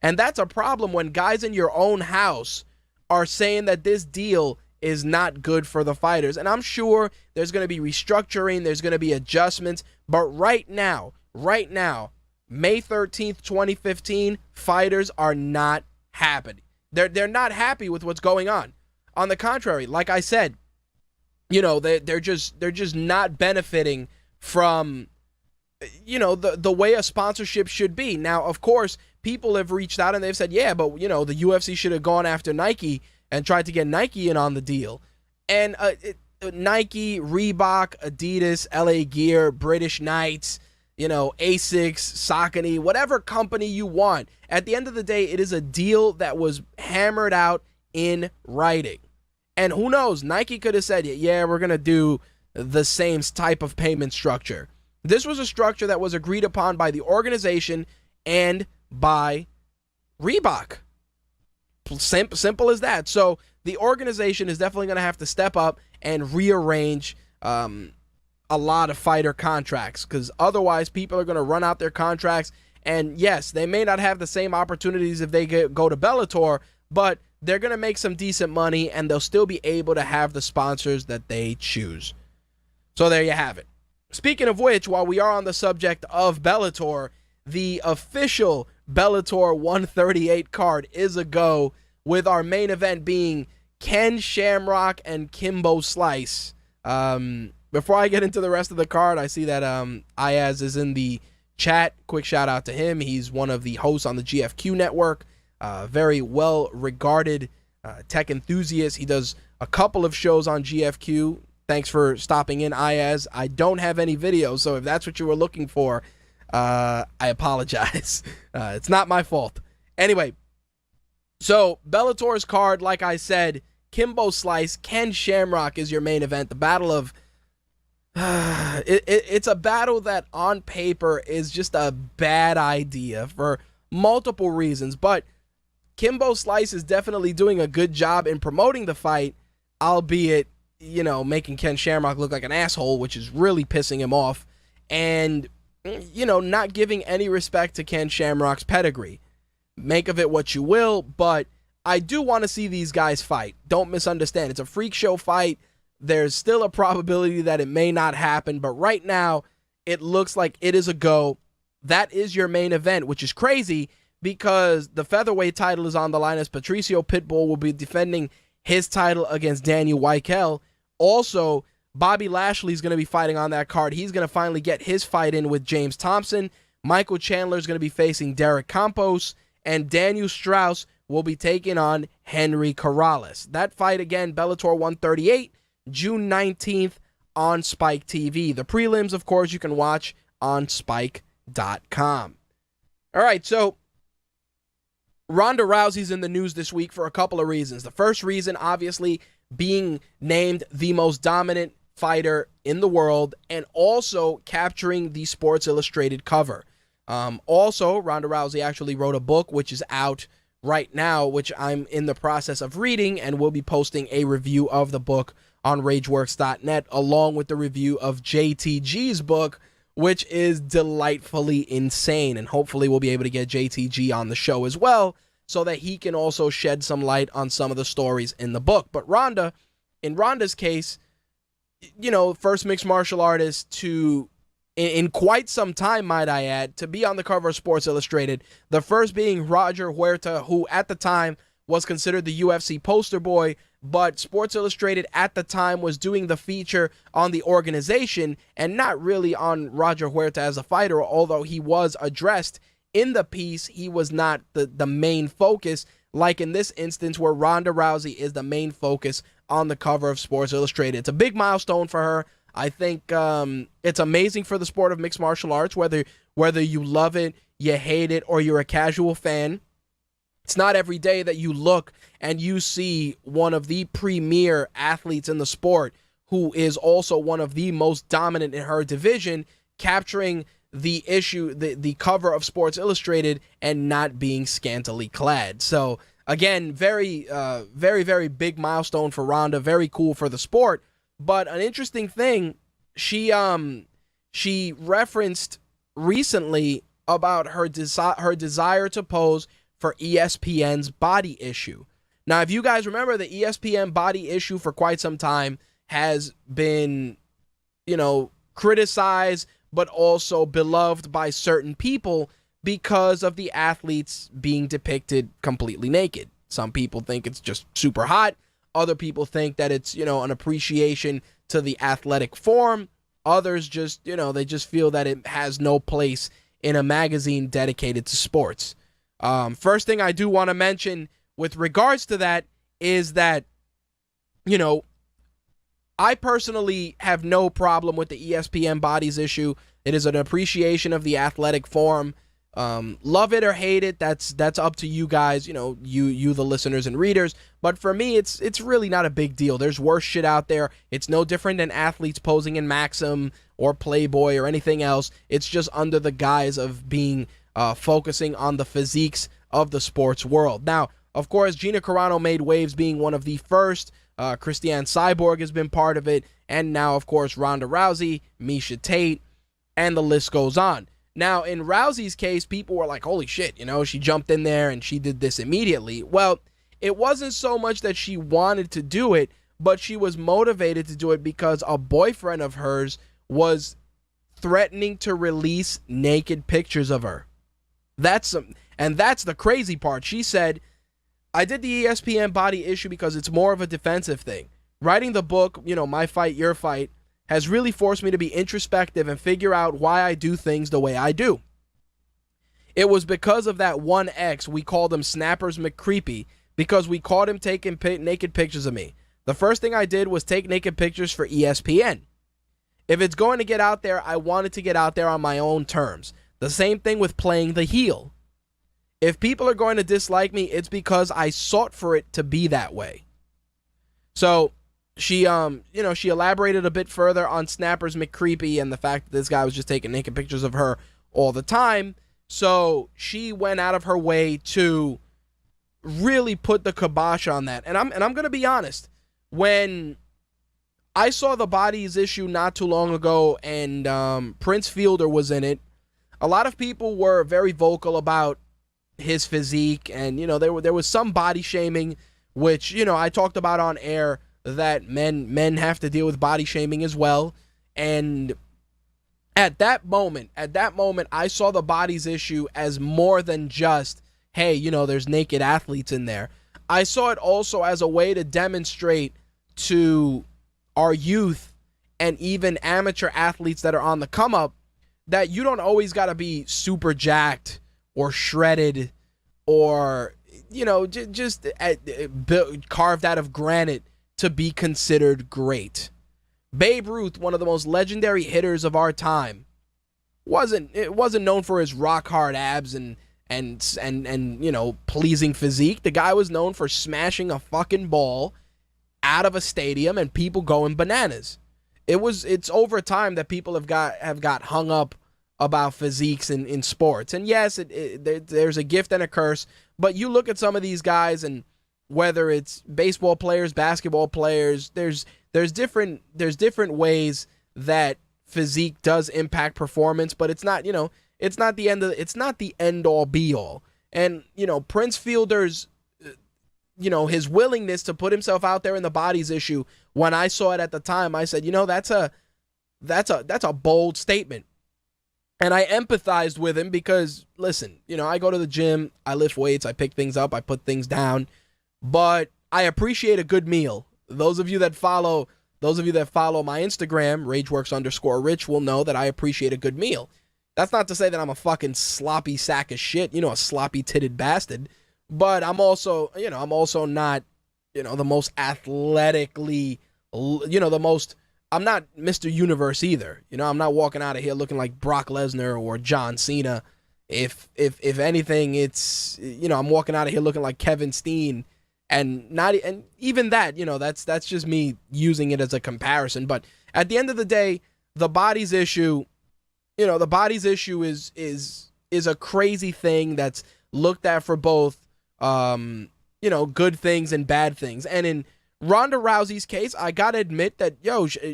And that's a problem when guys in your own house are saying that this deal is not good for the fighters. And I'm sure there's going to be restructuring, there's going to be adjustments, but right now, May 13th, 2015, fighters are not happy. They're not happy with what's going on. On the contrary, like I said, you know, they're just not benefiting from, you know, the way a sponsorship should be. Now, of course, people have reached out and they've said, yeah, but, you know, the UFC should have gone after Nike and tried to get Nike in on the deal. And Nike, Reebok, Adidas, LA Gear, British Knights, you know, Asics, Saucony, whatever company you want. At the end of the day, it is a deal that was hammered out in writing. And who knows, Nike could have said, yeah, we're going to do the same type of payment structure. This was a structure that was agreed upon by the organization and by Reebok. Simple as that. So the organization is definitely going to have to step up and rearrange a lot of fighter contracts, because otherwise people are going to run out their contracts. And yes, they may not have the same opportunities if they go to Bellator, but they're going to make some decent money and they'll still be able to have the sponsors that they choose. So there you have it. Speaking of which, while we are on the subject of Bellator, the official Bellator 138 card is a go, with our main event being Ken Shamrock and Kimbo Slice. Before I get into the rest of the card, I see that Ayaz is in the chat. Quick shout out to him. He's one of the hosts on the GFQ network. Very well-regarded tech enthusiast. He does a couple of shows on GFQ. Thanks for stopping in, Ayaz. I don't have any videos, so if that's what you were looking for, I apologize. It's not my fault. Anyway, so Bellator's card, like I said, Kimbo Slice, Ken Shamrock is your main event. The battle of... it's a battle that on paper is just a bad idea for multiple reasons, but Kimbo Slice is definitely doing a good job in promoting the fight, albeit, you know, making Ken Shamrock look like an asshole, which is really pissing him off, and, you know, not giving any respect to Ken Shamrock's pedigree. Make of it what you will, but I do want to see these guys fight. Don't misunderstand. It's a freak show fight. There's still a probability that it may not happen, but right now, it looks like it is a go. That is your main event, which is crazy because the featherweight title is on the line, as Patricio Pitbull will be defending his title against Daniel Weichel. Also, Bobby Lashley is going to be fighting on that card. He's going to finally get his fight in with James Thompson. Michael Chandler is going to be facing Derek Campos, and Daniel Strauss will be taking on Henry Corrales. That fight, again, Bellator 138, June 19th on Spike TV. The prelims, of course, you can watch on Spike.com. All right, so Ronda Rousey's in the news this week for a couple of reasons. The first reason, obviously, being named the most dominant fighter in the world and also capturing the Sports Illustrated cover. Also, Ronda Rousey actually wrote a book, which is out right now, which I'm in the process of reading, and we'll be posting a review of the book on rageworks.net, along with the review of JTG's book, which is delightfully insane. And hopefully we'll be able to get JTG on the show as well, so that he can also shed some light on some of the stories in the book. But Ronda, in Ronda's case, you know, first mixed martial artist to in quite some time, might I add, to be on the cover of Sports Illustrated. The first being Roger Huerta, who at the time was considered the UFC poster boy, but Sports Illustrated at the time was doing the feature on the organization and not really on Roger Huerta as a fighter, although he was addressed in the piece. He was not the main focus, like in this instance where Ronda Rousey is the main focus on the cover of Sports Illustrated. It's a big milestone for her. I think it's amazing for the sport of mixed martial arts, whether you love it, you hate it, or you're a casual fan. It's not every day that you look and you see one of the premier athletes in the sport, who is also one of the most dominant in her division, capturing the cover of Sports Illustrated and not being scantily clad. So again, very, very big milestone for Ronda. Very cool for the sport. But an interesting thing, she referenced recently about her desire to pose for ESPN's Body Issue. Now, if you guys remember, the ESPN Body Issue for quite some time has been, criticized, but also beloved by certain people because of the athletes being depicted completely naked. Some people think it's just super hot. Other people think that it's, an appreciation to the athletic form. Others just, they just feel that it has no place in a magazine dedicated to sports. First thing I do want to mention with regards to that is that, I personally have no problem with the ESPN Bodies Issue. It is an appreciation of the athletic form. Love it or hate it, that's up to you guys, you the listeners and readers. But for me, it's really not a big deal. There's worse shit out there. It's no different than athletes posing in Maxim or Playboy or anything else. It's just under the guise of being focusing on the physiques of the sports world. Now, of course, Gina Carano made waves being one of the first. Christiane Cyborg has been part of it. And now, of course, Ronda Rousey, Miesha Tate, and the list goes on. Now, in Rousey's case, people were like, holy shit, she jumped in there and she did this immediately. Well, it wasn't so much that she wanted to do it, but she was motivated to do it because a boyfriend of hers was threatening to release naked pictures of her. That's the crazy part. She said, I did the ESPN Body Issue because it's more of a defensive thing. Writing the book, My Fight, Your Fight, has really forced me to be introspective and figure out why I do things the way I do. It was because of that one ex, we called him Snappers McCreepy, because we caught him taking naked pictures of me. The first thing I did was take naked pictures for ESPN. If it's going to get out there, I want it to get out there on my own terms. The same thing with playing the heel. If people are going to dislike me, it's because I sought for it to be that way. So she elaborated a bit further on Snappers McCreepy and the fact that this guy was just taking naked pictures of her all the time. So she went out of her way to really put the kibosh on that. And I'm going to be honest. When I saw the Bodies Issue not too long ago and Prince Fielder was in it, a lot of people were very vocal about his physique, and there was some body shaming, which I talked about on air, that men have to deal with body shaming as well. And at that moment I saw the Bodies Issue as more than just, hey, there's naked athletes in there. I saw it also as a way to demonstrate to our youth and even amateur athletes that are on the come up that you don't always got to be super jacked or shredded or, just carved out of granite to be considered great. Babe Ruth, one of the most legendary hitters of our time, wasn't known for his rock hard abs and pleasing physique. The guy was known for smashing a fucking ball out of a stadium and people going bananas. It's over time that people have got hung up about physiques in sports. And yes, there's a gift and a curse, but you look at some of these guys, and whether it's baseball players, basketball players, there's different ways that physique does impact performance, but it's not the end all be all. And Prince Fielder's his willingness to put himself out there in the Bodies Issue, when I saw it at the time, I said, that's a bold statement. And I empathized with him because, listen, I go to the gym, I lift weights, I pick things up, I put things down, but I appreciate a good meal. Those of you that follow my Instagram, RageWorks_Rich, will know that I appreciate a good meal. That's not to say that I'm a fucking sloppy sack of shit, a sloppy titted bastard, but I'm also not, the most athletically, I'm not Mr. Universe either. I'm not walking out of here looking like Brock Lesnar or John Cena. If anything, it's, I'm walking out of here looking like Kevin Steen, and even that, that's just me using it as a comparison. But at the end of the day, the body's issue, is a crazy thing that's looked at for both, good things and bad things. And in Ronda Rousey's case, I gotta admit that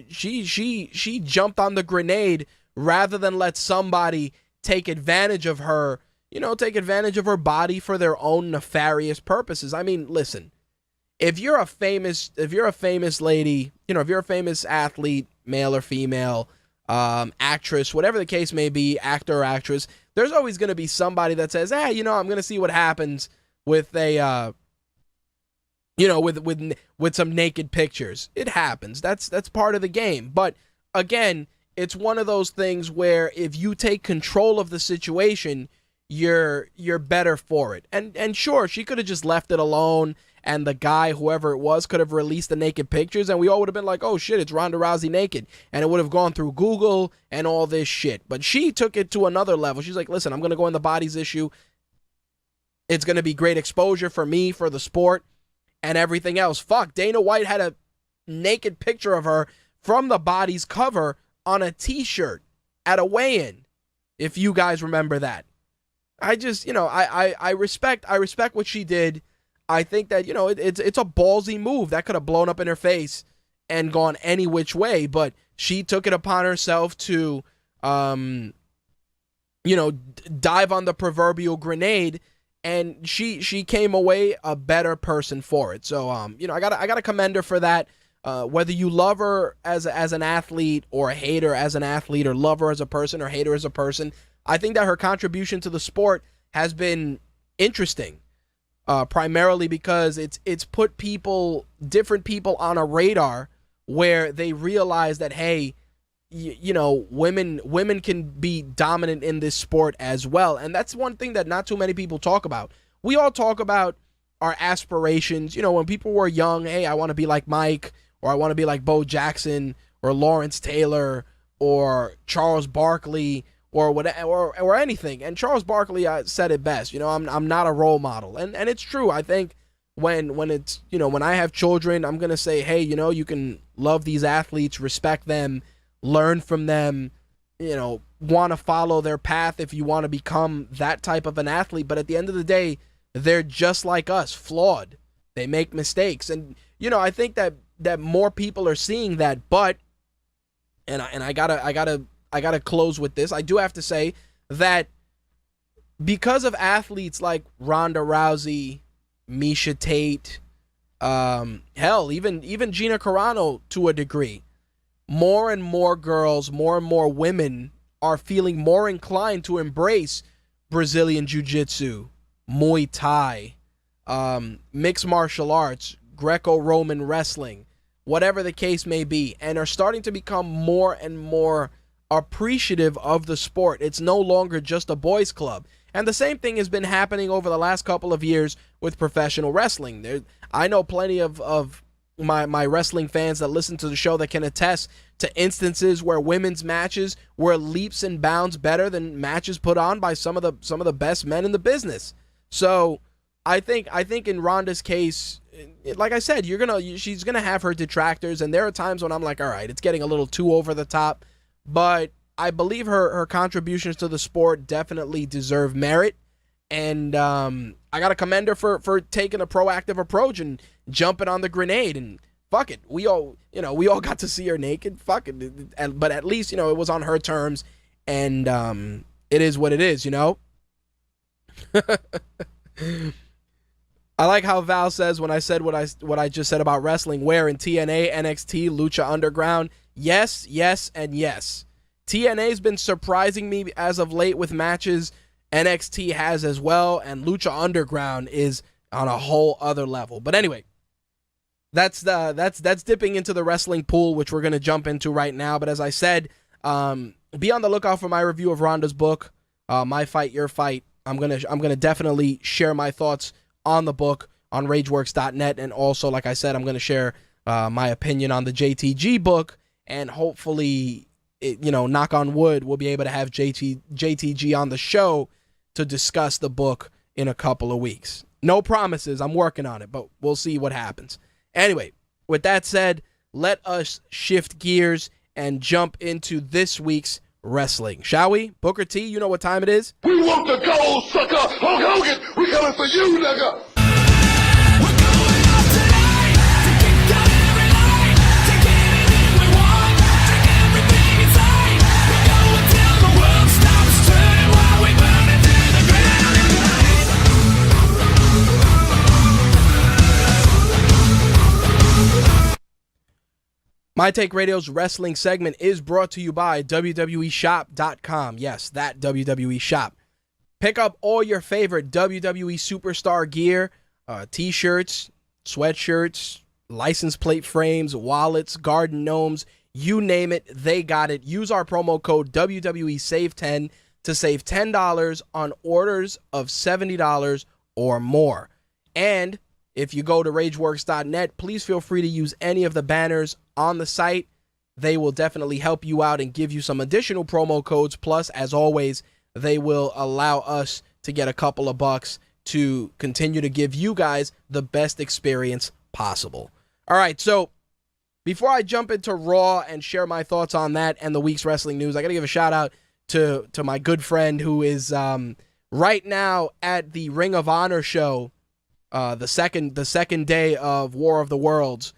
she jumped on the grenade rather than let somebody take advantage of her, take advantage of her body for their own nefarious purposes. I mean, listen, if you're a famous lady, if you're a famous athlete, male or female, actress, whatever the case may be, actor or actress, there's always going to be somebody that says, I'm going to see what happens with a, with some naked pictures. It happens. That's part of the game. But again, it's one of those things where if you take control of the situation, you're better for it. And sure, she could have just left it alone, and the guy, whoever it was, could have released the naked pictures, and we all would have been like, oh shit, it's Ronda Rousey naked. And it would have gone through Google and all this shit. But she took it to another level. She's like, listen, I'm going to go in the bodies issue. It's going to be great exposure for me, for the sport, and everything else. Fuck, Dana White had a naked picture of her from the body's cover on a t-shirt at a weigh-in, if you guys remember that. I just, I respect what she did. I think that, it's a ballsy move that could have blown up in her face and gone any which way, but she took it upon herself to, dive on the proverbial grenade, and she came away a better person for it. So, I gotta commend her for that. Whether you love her as an athlete or hate her as an athlete, or love her as a person or hate her as a person, I think that her contribution to the sport has been interesting. Primarily because it's put different people on a radar where they realize that, hey, women can be dominant in this sport as well. And that's one thing that not too many people talk about. We all talk about our aspirations. When people were young, hey, I want to be like Mike, or I want to be like Bo Jackson, or Lawrence Taylor, or Charles Barkley, or whatever, or anything. And Charles Barkley said it best. I'm not a role model, and it's true. I think when it's when I have children, I'm gonna say, hey, you can love these athletes, respect them, learn from them, want to follow their path if you want to become that type of an athlete. But at the end of the day, they're just like us, flawed. They make mistakes, and I think that more people are seeing that. But I gotta close with this. I do have to say that because of athletes like Ronda Rousey, Miesha Tate, hell, even Gina Carano to a degree, more and more girls, more and more women are feeling more inclined to embrace Brazilian Jiu-Jitsu, Muay Thai, mixed martial arts, Greco-Roman wrestling, whatever the case may be, and are starting to become more and more appreciative of the sport. It's no longer just a boys' club. And the same thing has been happening over the last couple of years with professional wrestling. I know plenty of my wrestling fans that listen to the show that can attest to instances where women's matches were leaps and bounds better than matches put on by some of the best men in the business. So I think in Ronda's case, like I said, she's gonna have her detractors, and there are times when I'm like, all right, it's getting a little too over the top. But I believe her contributions to the sport definitely deserve merit. And I got to commend her for taking a proactive approach and jumping on the grenade. And fuck it. We all got to see her naked. Fuck it. But at least, it was on her terms. And it is what it is, I like how Val says, when I said what I just said about wrestling, where in TNA, NXT, Lucha Underground, yes, and yes. TNA's been surprising me as of late with matches. NXT has as well, and Lucha Underground is on a whole other level. But anyway, that's dipping into the wrestling pool, which we're going to jump into right now. But as I said, be on the lookout for my review of Ronda's book, My Fight, Your Fight. I'm gonna definitely share my thoughts on the book on RageWorks.net, and also, like I said, I'm gonna share my opinion on the JTG book, and hopefully, knock on wood, we'll be able to have JTG on the show to discuss the book in a couple of weeks. No promises, I'm working on it, but we'll see what happens. Anyway, with that said, let us shift gears and jump into this week's wrestling, shall we? Booker T, you know what time it is? We want the gold, sucker! Hulk Hogan, we coming for you, nigga! My Take Radio's wrestling segment is brought to you by WWEshop.com. Yes, that WWE Shop. Pick up all your favorite WWE superstar gear, t-shirts, sweatshirts, license plate frames, wallets, garden gnomes, you name it, they got it. Use our promo code WWESAVE10 to save $10 on orders of $70 or more. And if you go to RageWorks.net, please feel free to use any of the banners on the site. They will definitely help you out and give you some additional promo codes. Plus, as always, they will allow us to get a couple of bucks to continue to give you guys the best experience possible. All right, so before I jump into Raw and share my thoughts on that and the week's wrestling news, I got to give a shout out to my good friend who is right now at the Ring of Honor show, the second day of War of the Worlds,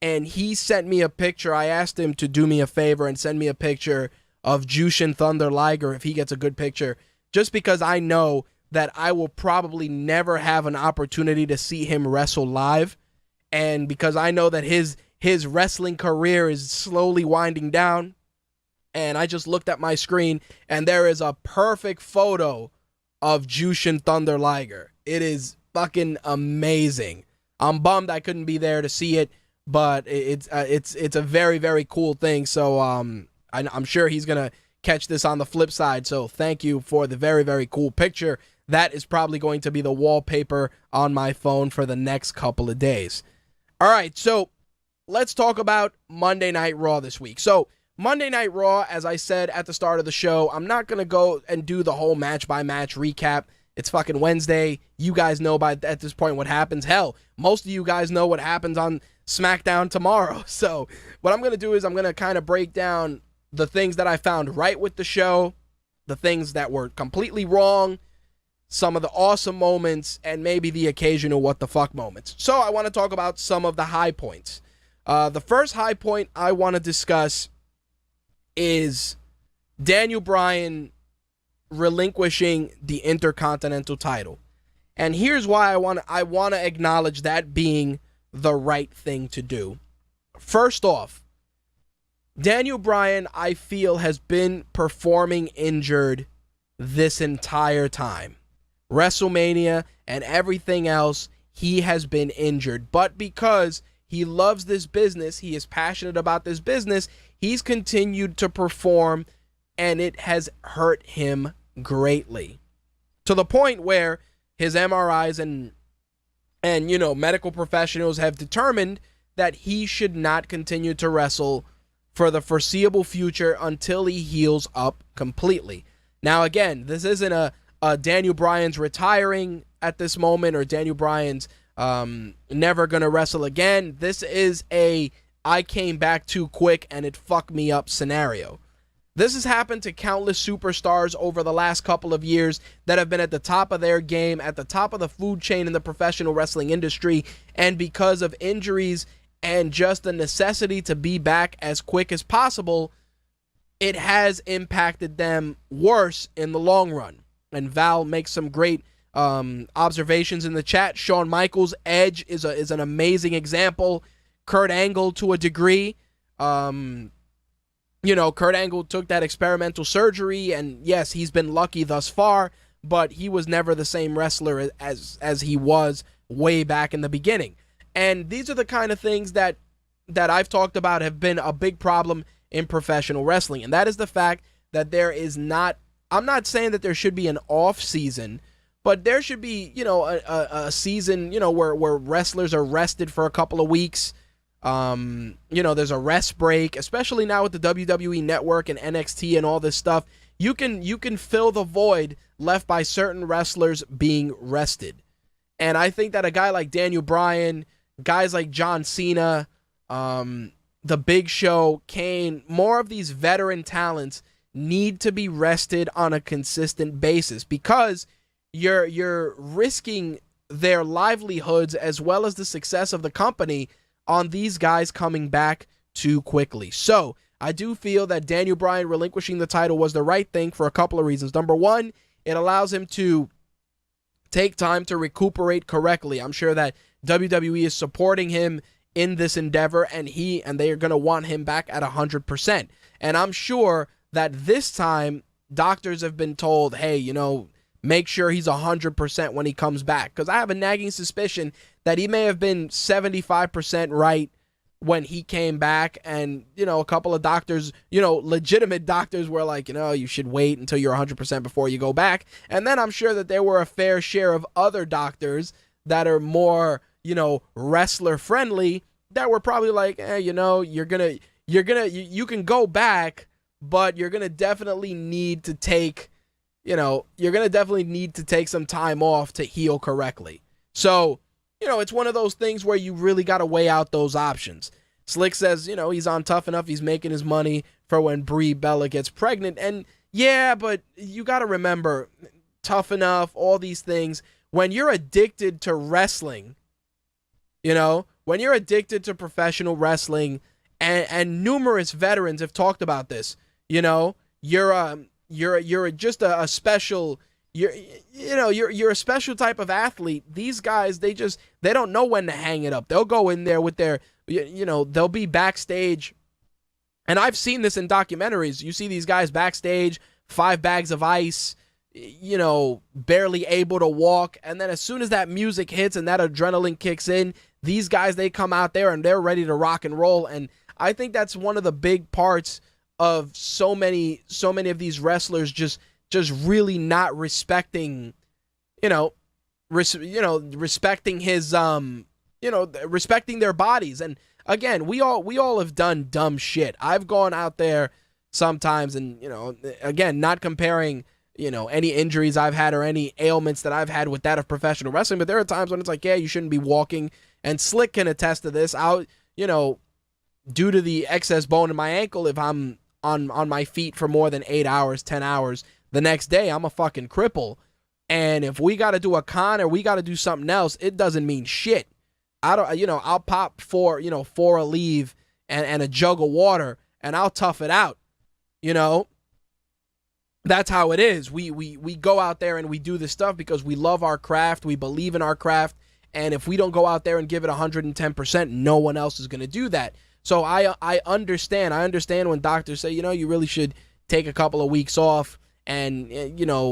and he sent me a picture. I asked him to do me a favor and send me a picture of Jushin Thunder Liger if he gets a good picture, just because I know that I will probably never have an opportunity to see him wrestle live, and because I know that his wrestling career is slowly winding down. And I just looked at my screen, and there is a perfect photo of Jushin Thunder Liger. It is fucking amazing. I'm bummed I couldn't be there to see it, but it's a very, very cool thing. So I'm sure he's gonna catch this on the flip side. So thank you for the very, very cool picture. That is probably going to be the wallpaper on my phone for the next couple of days. All right, so let's talk about Monday Night Raw this week. So Monday Night Raw, as I said at the start of the show, I'm not gonna go and do the whole match-by-match recap. It's fucking Wednesday. You guys know at this point what happens. Hell, most of you guys know what happens on SmackDown tomorrow. So what I'm going to do is I'm going to kind of break down the things that I found right with the show, the things that were completely wrong, some of the awesome moments, and maybe the occasional what the fuck moments. So I want to talk about some of the high points. The first high point I want to discuss is Daniel Bryan relinquishing the Intercontinental title. And here's why I want to acknowledge that being the right thing to do. First off, Daniel Bryan, I feel, has been performing injured this entire time. WrestleMania and everything else, he has been injured. But because he loves this business, he is passionate about this business, he's continued to perform, and it has hurt him greatly, to the point where his MRIs and medical professionals have determined that he should not continue to wrestle for the foreseeable future until he heals up completely. Now, again, this isn't a Daniel Bryan's retiring at this moment, or Daniel Bryan's never gonna wrestle again. This is a I came back too quick and it fucked me up scenario. This has happened to countless superstars over the last couple of years that have been at the top of their game, at the top of the food chain in the professional wrestling industry, and because of injuries and just the necessity to be back as quick as possible, it has impacted them worse in the long run. And Val makes some great observations in the chat. Shawn Michaels' Edge is an amazing example. Kurt Angle to a degree. Kurt Angle took that experimental surgery, and yes, he's been lucky thus far, but he was never the same wrestler as he was way back in the beginning. And these are the kind of things that I've talked about have been a big problem in professional wrestling, and that is the fact that there is not, I'm not saying that there should be an off season, but there should be, a season, where wrestlers are rested for a couple of weeks. There's a rest break, especially now with the WWE Network and NXT and all this stuff. You can fill the void left by certain wrestlers being rested. And I think that a guy like Daniel Bryan, guys like John Cena, The Big Show, Kane, more of these veteran talents need to be rested on a consistent basis, because you're risking their livelihoods as well as the success of the company on these guys coming back too quickly. So I do feel that Daniel Bryan relinquishing the title was the right thing for a couple of reasons. Number one, it allows him to take time to recuperate correctly. I'm sure that WWE is supporting him in this endeavor, and they are going to want him back at 100%. And I'm sure that this time doctors have been told, hey, make sure he's 100% when he comes back. Because I have a nagging suspicion that he may have been 75% right when he came back. And, a couple of doctors, legitimate doctors were like, you should wait until you're 100% before you go back. And then I'm sure that there were a fair share of other doctors that are more, wrestler friendly that were probably like, you can go back, but you're going to definitely need to take some time off to heal correctly. So, it's one of those things where you really got to weigh out those options. Slick says, he's on Tough Enough. He's making his money for when Brie Bella gets pregnant. And yeah, but you got to remember, Tough Enough, all these things, when you're addicted to wrestling, when you're addicted to professional wrestling, and numerous veterans have talked about this, you're just a special, you're a special type of athlete. These guys, they don't know when to hang it up. They'll go in there with their, they'll be backstage. And I've seen this in documentaries. You see these guys backstage, 5 bags of ice, barely able to walk. And then as soon as that music hits and that adrenaline kicks in, these guys, they come out there and they're ready to rock and roll. And I think that's one of the big parts of so many of these wrestlers just really not respecting, respecting his, respecting their bodies. And again, we all have done dumb shit. I've gone out there sometimes and, again, not comparing, any injuries I've had or any ailments that I've had with that of professional wrestling, but there are times when it's like, yeah, you shouldn't be walking. And Slick can attest to this. Due to the excess bone in my ankle, if I'm on my feet for more than 8 hours, 10 hours, the next day I'm a fucking cripple. And if we got to do a con or we got to do something else, it doesn't mean shit. I'll pop for a leave and a jug of water and I'll tough it out. That's how it is. We go out there and we do this stuff because we love our craft. We believe in our craft. And if we don't go out there and give it 110%, no one else is going to do that. So I understand. I understand when doctors say, you really should take a couple of weeks off and,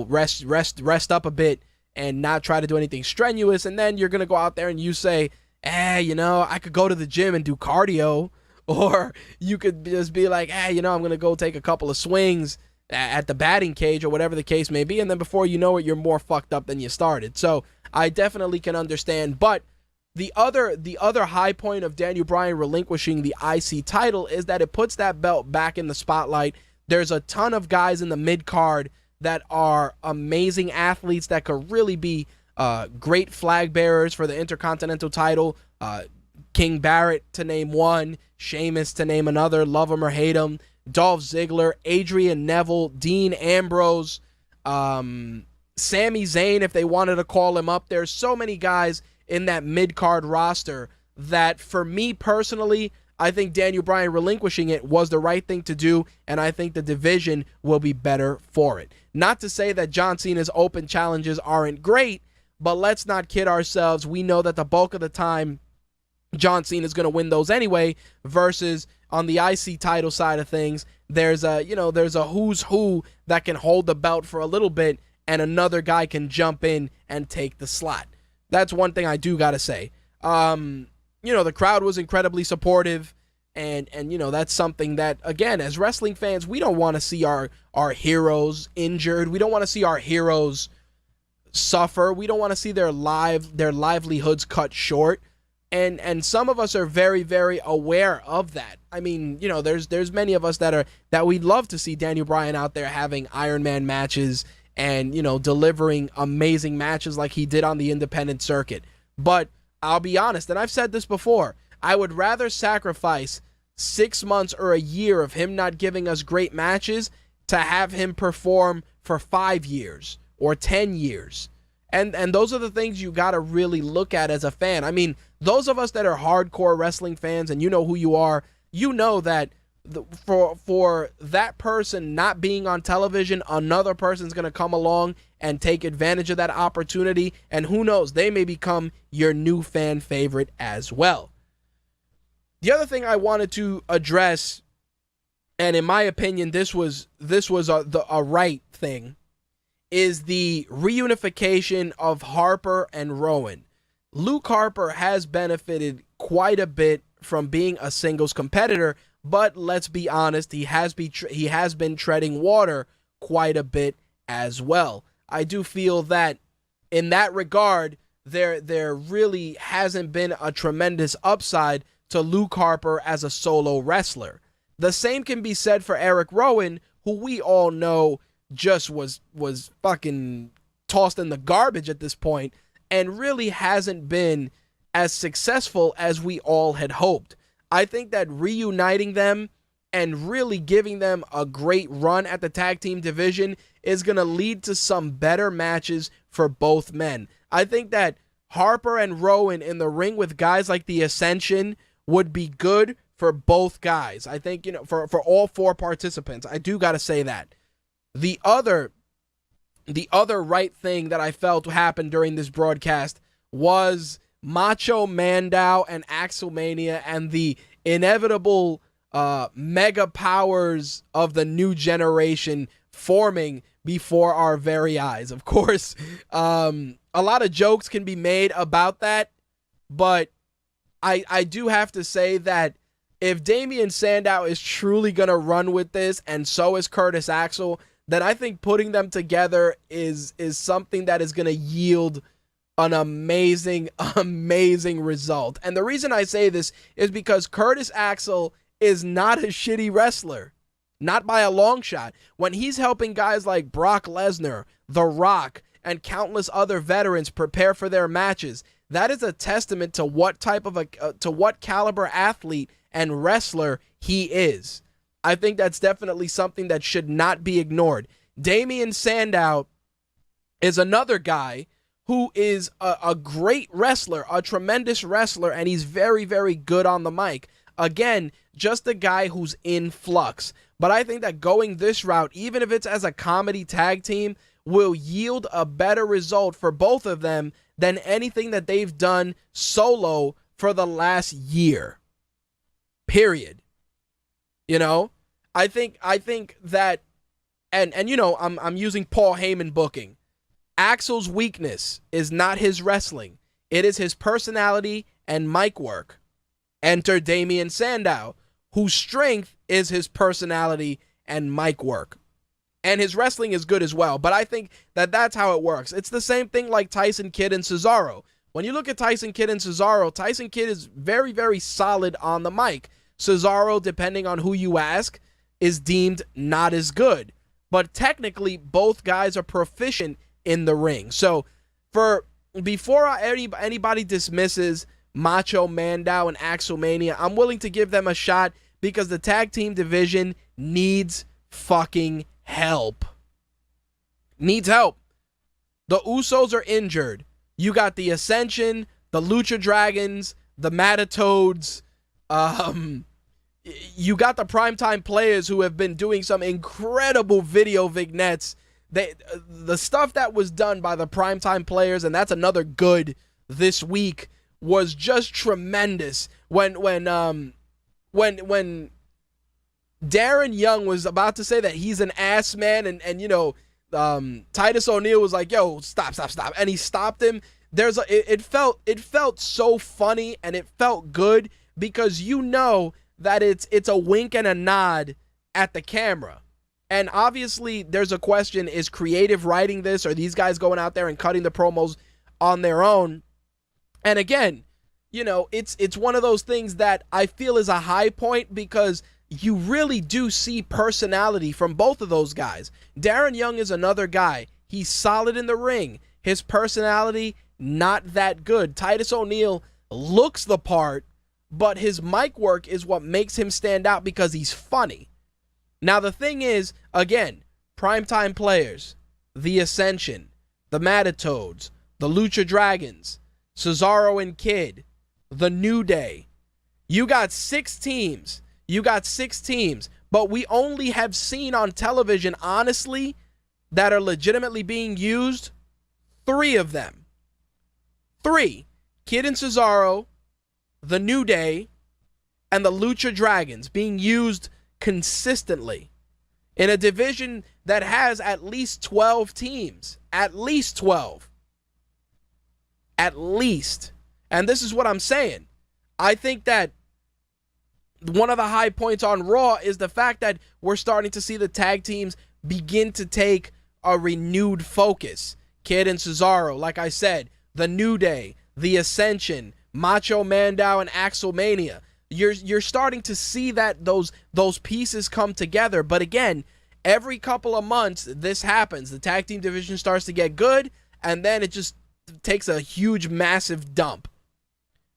rest up a bit and not try to do anything strenuous. And then you're going to go out there and you say, I could go to the gym and do cardio. Or you could just be like, I'm going to go take a couple of swings at the batting cage or whatever the case may be. And then before you know it, you're more fucked up than you started. So I definitely can understand. But the other high point of Daniel Bryan relinquishing the IC title is that it puts that belt back in the spotlight. There's a ton of guys in the mid-card that are amazing athletes that could really be great flag bearers for the Intercontinental title. King Barrett, to name one. Sheamus, to name another. Love him or hate him. Dolph Ziggler, Adrian Neville, Dean Ambrose, Sami Zayn, if they wanted to call him up. There's so many guys in that mid-card roster that, for me personally, I think Daniel Bryan relinquishing it was the right thing to do, and I think the division will be better for it. Not to say that John Cena's open challenges aren't great, but let's not kid ourselves. We know that the bulk of the time, John Cena is going to win those anyway, versus on the IC title side of things, there's a who's who that can hold the belt for a little bit and another guy can jump in and take the slot. That's one thing I do got to say. The crowd was incredibly supportive, and that's something that, again, as wrestling fans, we don't want to see our heroes injured. We don't want to see our heroes suffer. We don't want to see their livelihoods cut short. And some of us are very, very aware of that. I mean, there's many of us that we'd love to see Daniel Bryan out there having Iron Man matches and, delivering amazing matches like he did on the independent circuit. But I'll be honest, and I've said this before, I would rather sacrifice 6 months or a year of him not giving us great matches to have him perform for 5 years or 10 years. And those are the things you got to really look at as a fan. I mean, those of us that are hardcore wrestling fans, and you know who you are, you know that for that person not being on television, another person's going to come along and take advantage of that opportunity. And who knows, they may become your new fan favorite as well. The other thing I wanted to address, and in my opinion, this was a right thing, is the reunification of Harper and Rowan. Luke Harper has benefited quite a bit from being a singles competitor, but let's be honest, he has been treading water quite a bit as well. I do feel that in that regard, there really hasn't been a tremendous upside to Luke Harper as a solo wrestler. The same can be said for Eric Rowan, who we all know just was fucking tossed in the garbage at this point and really hasn't been as successful as we all had hoped. I think that reuniting them and really giving them a great run at the tag team division is going to lead to some better matches for both men. I think that Harper and Rowan in the ring with guys like the Ascension would be good for both guys. I think, for all four participants. I do got to say that. The other right thing that I felt happened during this broadcast was Macho Mandow and Axelmania and the inevitable mega powers of the new generation forming before our very eyes. Of course, a lot of jokes can be made about that, but I do have to say that if Damian Sandow is truly going to run with this, and so is Curtis Axel, then I think putting them together is something that is going to yield an amazing result. And the reason I say this is because Curtis Axel is not a shitty wrestler. Not by a long shot. When he's helping guys like Brock Lesnar, The Rock, and countless other veterans prepare for their matches, that is a testament to what caliber athlete and wrestler he is. I think that's definitely something that should not be ignored. Damian Sandow is another guy who is a great wrestler, a tremendous wrestler, and he's very, very good on the mic. Again, just a guy who's in flux. But I think that going this route, even if it's as a comedy tag team, will yield a better result for both of them than anything that they've done solo for the last year. Period. I think that, and I'm using Paul Heyman booking. Axel's weakness is not his wrestling. It is his personality and mic work. Enter Damian Sandow, whose strength is his personality and mic work. And his wrestling is good as well, but I think that that's how it works. It's the same thing like Tyson Kidd and Cesaro. When you look at Tyson Kidd and Cesaro, Tyson Kidd is very, very solid on the mic. Cesaro, depending on who you ask, is deemed not as good. But technically, both guys are proficient in the ring. So, before anybody dismisses Macho Mandow and Axelmania, I'm willing to give them a shot because the tag team division needs fucking help. Needs help. The Usos are injured. You got the Ascension, the Lucha Dragons, the Matatoads, you got the Primetime Players who have been doing some incredible video vignettes. The stuff that was done by the Primetime Players, and that's another good this week, was just tremendous. When Darren Young was about to say that he's an ass man, and you know, Titus O'Neil was like, yo, stop, and he stopped him. It felt so funny, and it felt good because you know that it's a wink and a nod at the camera. And obviously there's a question, is creative writing this, or these guys going out there and cutting the promos on their own? And again, you know, it's one of those things that I feel is a high point because you really do see personality from both of those guys. Darren Young is another guy. He's solid in the ring. His personality, not that good. Titus O'Neil looks the part, but his mic work is what makes him stand out because he's funny. Now, the thing is, again, primetime players, the Ascension, the Matatoads, the Lucha Dragons, Cesaro and Kid, the New Day. You got 6 teams. But we only have seen on television, honestly, that are legitimately being used, 3 of them. 3. Kid and Cesaro, the New Day, and the Lucha Dragons being used consistently in a division that has at least 12 teams. At least 12. At least. And this is what I'm saying. I think that one of the high points on Raw is the fact that we're starting to see the tag teams begin to take a renewed focus. Kid and Cesaro, like I said, the New Day, the Ascension, Macho Mandow and Axelmania. You're starting to see that those pieces come together. But again, every couple of months this happens. The tag team division starts to get good, and then it just takes a huge, massive dump.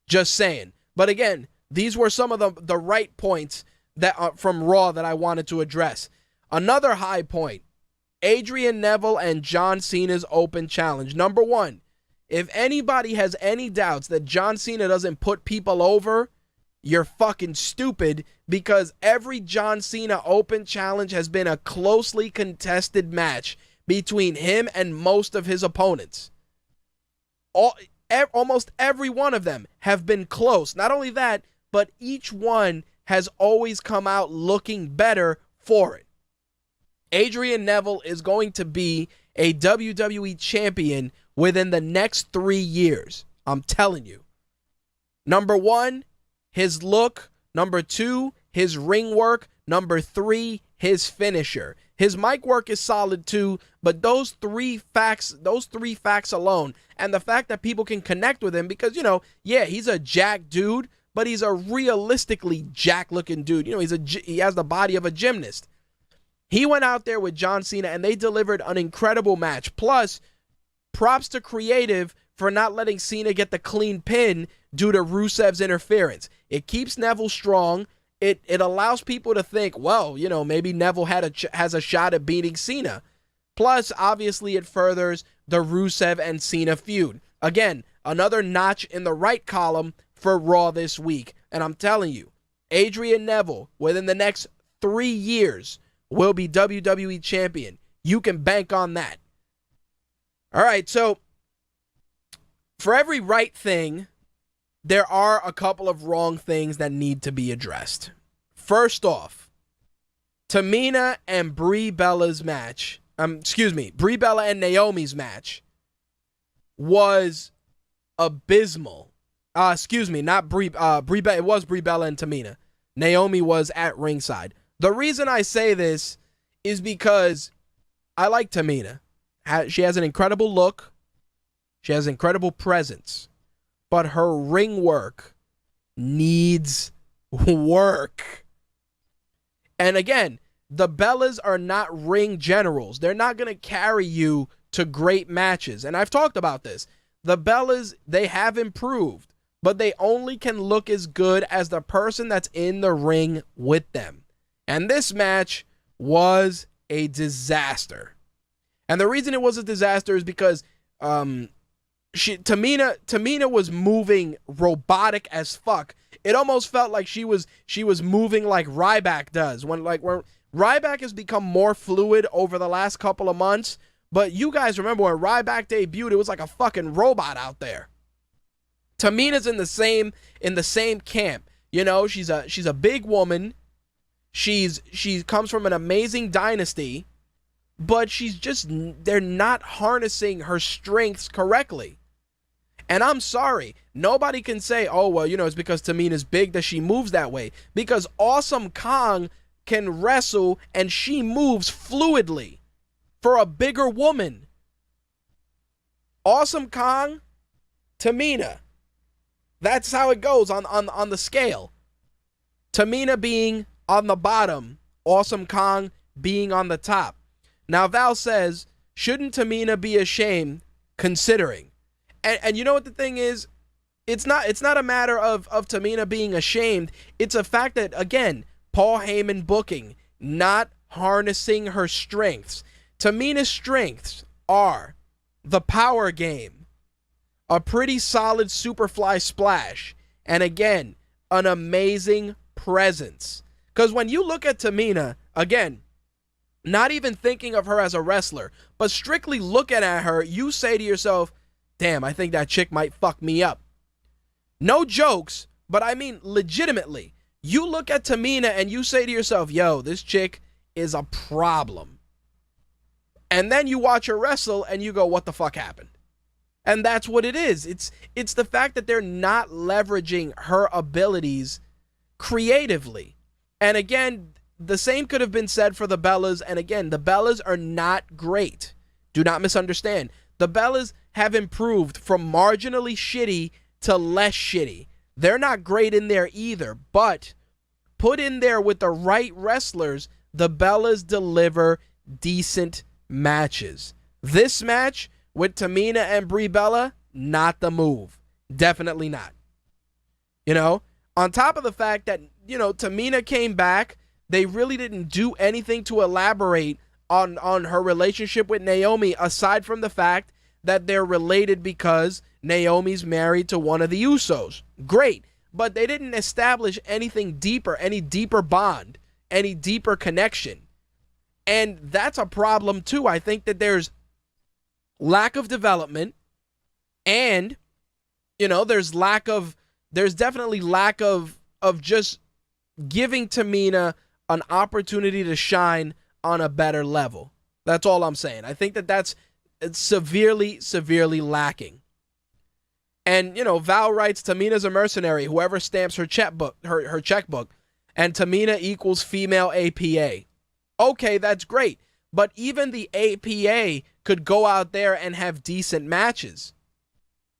Just saying. But again, these were some of the right points that from Raw that I wanted to address. Another high point, Adrian Neville and John Cena's open challenge. Number 1, if anybody has any doubts that John Cena doesn't put people over, you're fucking stupid, because every John Cena open challenge has been a closely contested match between him and most of his opponents. Almost every one of them have been close. Not only that, but each one has always come out looking better for it. Adrian Neville is going to be a WWE champion within the next 3 years. I'm telling you. Number 1, his look. Number 2, his ring work. Number 3, his finisher. His mic work is solid too, but those three facts alone, and the fact that people can connect with him because, you know, yeah, he's a jack dude, but he's a realistically jack-looking dude. You know, he has the body of a gymnast. He went out there with John Cena, and they delivered an incredible match. Plus, props to creative for not letting Cena get the clean pin due to Rusev's interference. It keeps Neville strong. It allows people to think, well, you know, maybe Neville has a shot at beating Cena. Plus, obviously, it furthers the Rusev and Cena feud. Again, another notch in the right column for Raw this week. And I'm telling you, Adrian Neville, within the next 3 years, will be WWE champion. You can bank on that. All right, so for every right thing, there are a couple of wrong things that need to be addressed. First off, Tamina and Brie Bella's match, Brie Bella and Naomi's match was abysmal. Not Brie Bella, it was Brie Bella and Tamina. Naomi was at ringside. The reason I say this is because I like Tamina. She has an incredible look. She has incredible presence. But her ring work needs work. And again, the Bellas are not ring generals. They're not going to carry you to great matches. And I've talked about this. The Bellas, they have improved, but they only can look as good as the person that's in the ring with them. And this match was a disaster. And the reason it was a disaster is because Tamina was moving robotic as fuck. It almost felt like she was moving like Ryback does. When Ryback has become more fluid over the last couple of months, but you guys remember when Ryback debuted, it was like a fucking robot out there. Tamina's in the same camp. You know, she's a big woman. She comes from an amazing dynasty, but they're not harnessing her strengths correctly. And I'm sorry, nobody can say, oh, well, it's because Tamina's big that she moves that way. Because Awesome Kong can wrestle and she moves fluidly for a bigger woman. Awesome Kong, Tamina. That's how it goes on the scale. Tamina being on the bottom, Awesome Kong being on the top. Now Val says, shouldn't Tamina be ashamed considering? And you know what the thing is? It's not a matter of Tamina being ashamed. It's a fact that, again, Paul Heyman booking, not harnessing her strengths. Tamina's strengths are the power game, a pretty solid superfly splash, and again, an amazing presence. Because when you look at Tamina, again, not even thinking of her as a wrestler, but strictly looking at her, you say to yourself, damn, I think that chick might fuck me up. No jokes, but I mean legitimately. You look at Tamina and you say to yourself, yo, this chick is a problem. And then you watch her wrestle and you go, what the fuck happened? And that's what it is. It's the fact that they're not leveraging her abilities creatively. And again, the same could have been said for the Bellas. And again, the Bellas are not great. Do not misunderstand. The Bellas have improved from marginally shitty to less shitty. They're not great in there either, but put in there with the right wrestlers, the Bellas deliver decent matches. This match with Tamina and Brie Bella, not the move. Definitely not. On top of the fact that, Tamina came back, they really didn't do anything to elaborate on her relationship with Naomi, aside from the fact that they're related because Naomi's married to one of the Usos. Great. But they didn't establish anything deeper, any deeper bond, any deeper connection. And that's a problem too. I think that there's lack of development and, there's definitely lack of just giving Tamina an opportunity to shine on a better level. That's all I'm saying. I think that that's severely lacking. And, Val writes, Tamina's a mercenary, whoever stamps her checkbook, and Tamina equals female APA. Okay, that's great. But even the APA could go out there and have decent matches.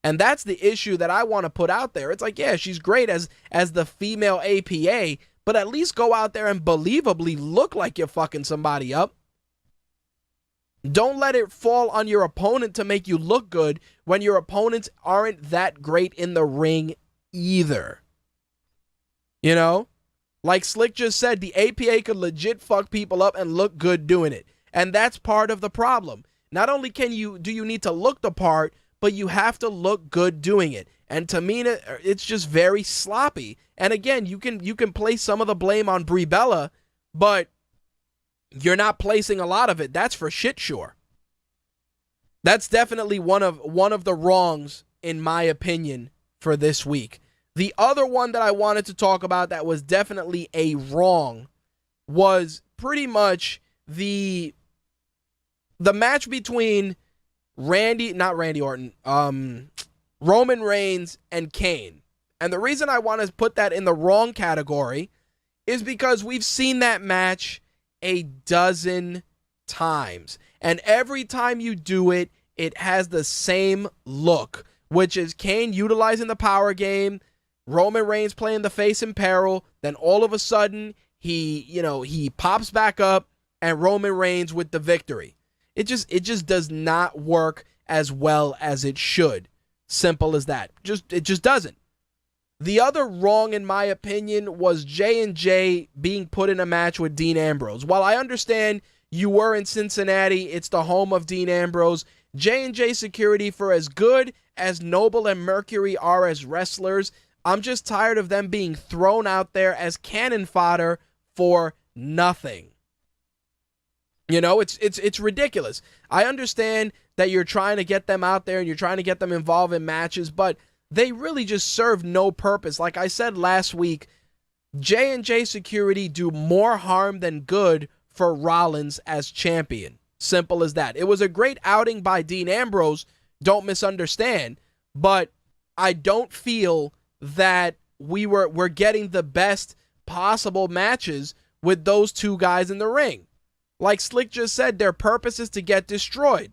And that's the issue that I want to put out there. It's like, yeah, she's great as the female APA, but at least go out there and believably look like you're fucking somebody up. Don't let it fall on your opponent to make you look good when your opponents aren't that great in the ring either. Like Slick just said, the APA could legit fuck people up and look good doing it. And that's part of the problem. Not only do you need to look the part, but you have to look good doing it. And Tamina, it's just very sloppy. And again, you can place some of the blame on Brie Bella, but you're not placing a lot of it. That's for shit sure. That's definitely one of the wrongs, in my opinion, for this week. The other one that I wanted to talk about that was definitely a wrong was pretty much the match between Roman Reigns and Kane. And the reason I want to put that in the wrong category is because we've seen that match a dozen times. And every time you do it, it has the same look, which is Kane utilizing the power game, Roman Reigns playing the face in peril, then all of a sudden he pops back up and Roman Reigns with the victory. It just does not work as well as it should. Simple as that. It just doesn't. The other wrong, in my opinion, was J&J being put in a match with Dean Ambrose. While I understand you were in Cincinnati, it's the home of Dean Ambrose, J&J Security, for as good as Noble and Mercury are as wrestlers, I'm just tired of them being thrown out there as cannon fodder for nothing. It's ridiculous. I understand that you're trying to get them out there and you're trying to get them involved in matches, but they really just serve no purpose. Like I said last week, J&J Security do more harm than good for Rollins as champion. Simple as that. It was a great outing by Dean Ambrose, don't misunderstand, but I don't feel that we're getting the best possible matches with those two guys in the ring. Like Slick just said, their purpose is to get destroyed.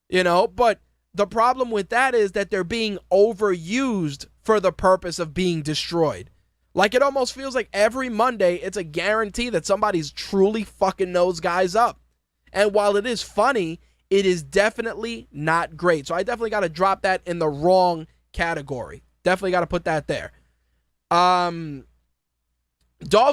But the problem with that is that they're being overused for the purpose of being destroyed. Like, it almost feels like every Monday it's a guarantee that somebody's truly fucking those guys up. And while it is funny, it is definitely not great. So I definitely got to drop that in the wrong category. Definitely got to put that there. Dolph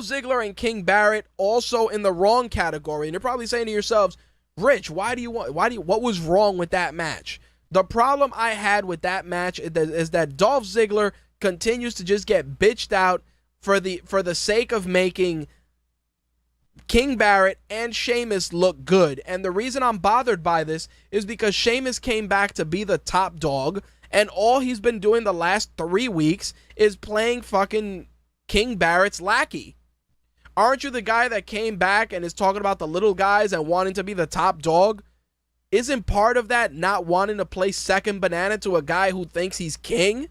Ziggler and King Barrett also in the wrong category. And you're probably saying to yourselves, Rich, what was wrong with that match? The problem I had with that match is that Dolph Ziggler continues to just get bitched out for the sake of making King Barrett and Sheamus look good. And the reason I'm bothered by this is because Sheamus came back to be the top dog, and all he's been doing the last 3 weeks is playing fucking King Barrett's lackey. Aren't you the guy that came back and is talking about the little guys and wanting to be the top dog? Isn't part of that not wanting to play second banana to a guy who thinks he's king?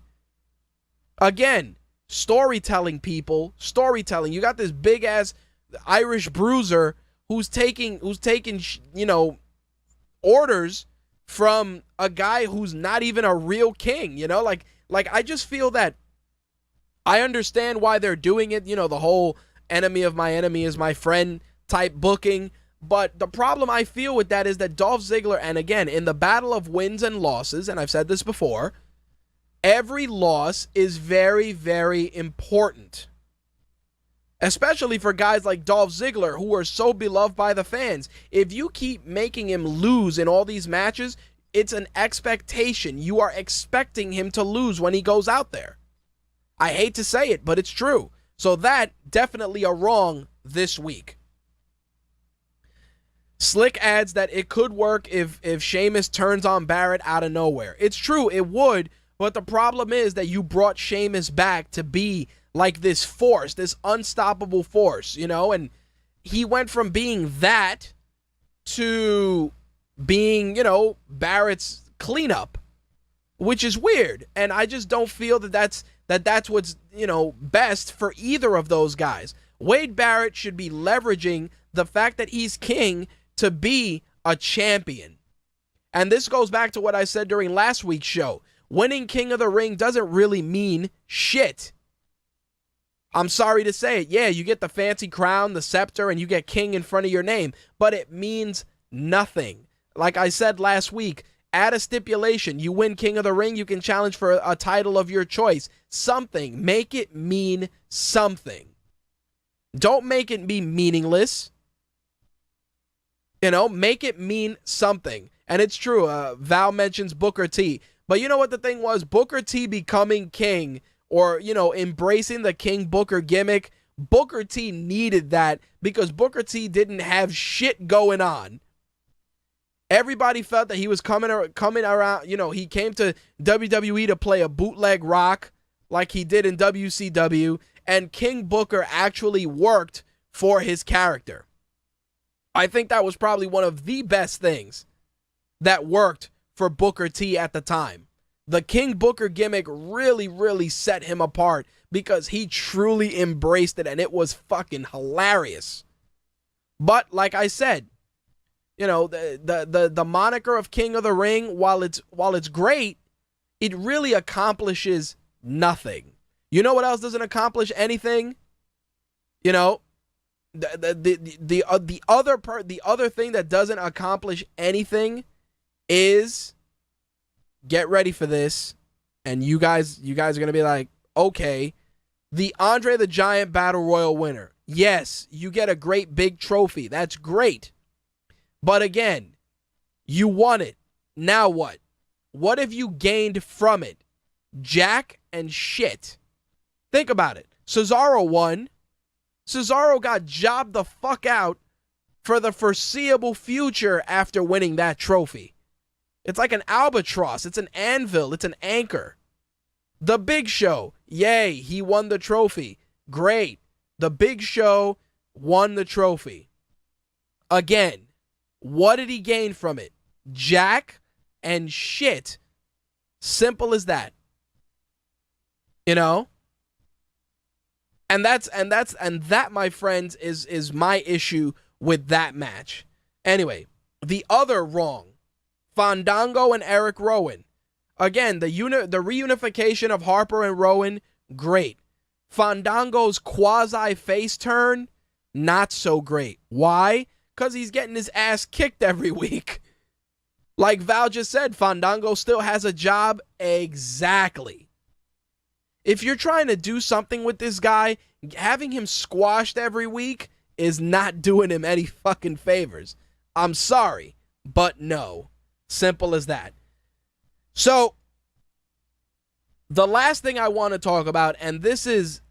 Again, storytelling, people. Storytelling. You got this big ass Irish bruiser who's taking orders from a guy who's not even a real king. Like I just feel that I understand why they're doing it. The whole enemy of my enemy is my friend type booking. But the problem I feel with that is that Dolph Ziggler, and again, in the battle of wins and losses, and I've said this before, every loss is very, very important. Especially for guys like Dolph Ziggler, who are so beloved by the fans. If you keep making him lose in all these matches, it's an expectation. You are expecting him to lose when he goes out there. I hate to say it, but it's true. So that, definitely a wrong this week. Slick adds that it could work if Sheamus turns on Barrett out of nowhere. It's true, it would, but the problem is that you brought Sheamus back to be like this force, this unstoppable force, and he went from being that to being, Barrett's cleanup, which is weird. And I just don't feel that that's what's, best for either of those guys. Wade Barrett should be leveraging the fact that he's king to be a champion. And this goes back to what I said during last week's show. Winning King of the Ring doesn't really mean shit. I'm sorry to say it. Yeah, you get the fancy crown, the scepter, and you get king in front of your name, but it means nothing. Like I said last week, add a stipulation. You win King of the Ring, you can challenge for a title of your choice. Something. Make it mean something. Don't make it be meaningless. Make it mean something. And it's true. Val mentions Booker T. But you know what the thing was? Booker T becoming king, or, embracing the King Booker gimmick, Booker T needed that because Booker T didn't have shit going on. Everybody felt that he was coming around, he came to WWE to play a bootleg Rock like he did in WCW, and King Booker actually worked for his character. I think that was probably one of the best things that worked for Booker T at the time. The King Booker gimmick really, really set him apart because he truly embraced it, and it was fucking hilarious. But like I said, the moniker of King of the Ring, while it's great, it really accomplishes nothing. You know what else doesn't accomplish anything? The other thing that doesn't accomplish anything is, get ready for this, and you guys are gonna be like, okay, the Andre the Giant Battle Royal winner. Yes, you get a great big trophy. That's great. But again, you won it. Now what? What have you gained from it? Jack and shit. Think about it. Cesaro won. Cesaro got jobbed the fuck out for the foreseeable future after winning that trophy. It's like an albatross. It's an anvil. It's an anchor. The Big Show. Yay, he won the trophy. Great. The Big Show won the trophy. Again, what did he gain from it? Jack and shit. Simple as that. You know? And that, my friends, is my issue with that match. Anyway, the other wrong, Fandango and Eric Rowan. Again, the reunification of Harper and Rowan, great. Fandango's quasi-face turn, not so great. Why? Because he's getting his ass kicked every week. Like Val just said, Fandango still has a job. Exactly. If you're trying to do something with this guy, having him squashed every week is not doing him any fucking favors. I'm sorry, but no. Simple as that. So, the last thing I want to talk about, and this is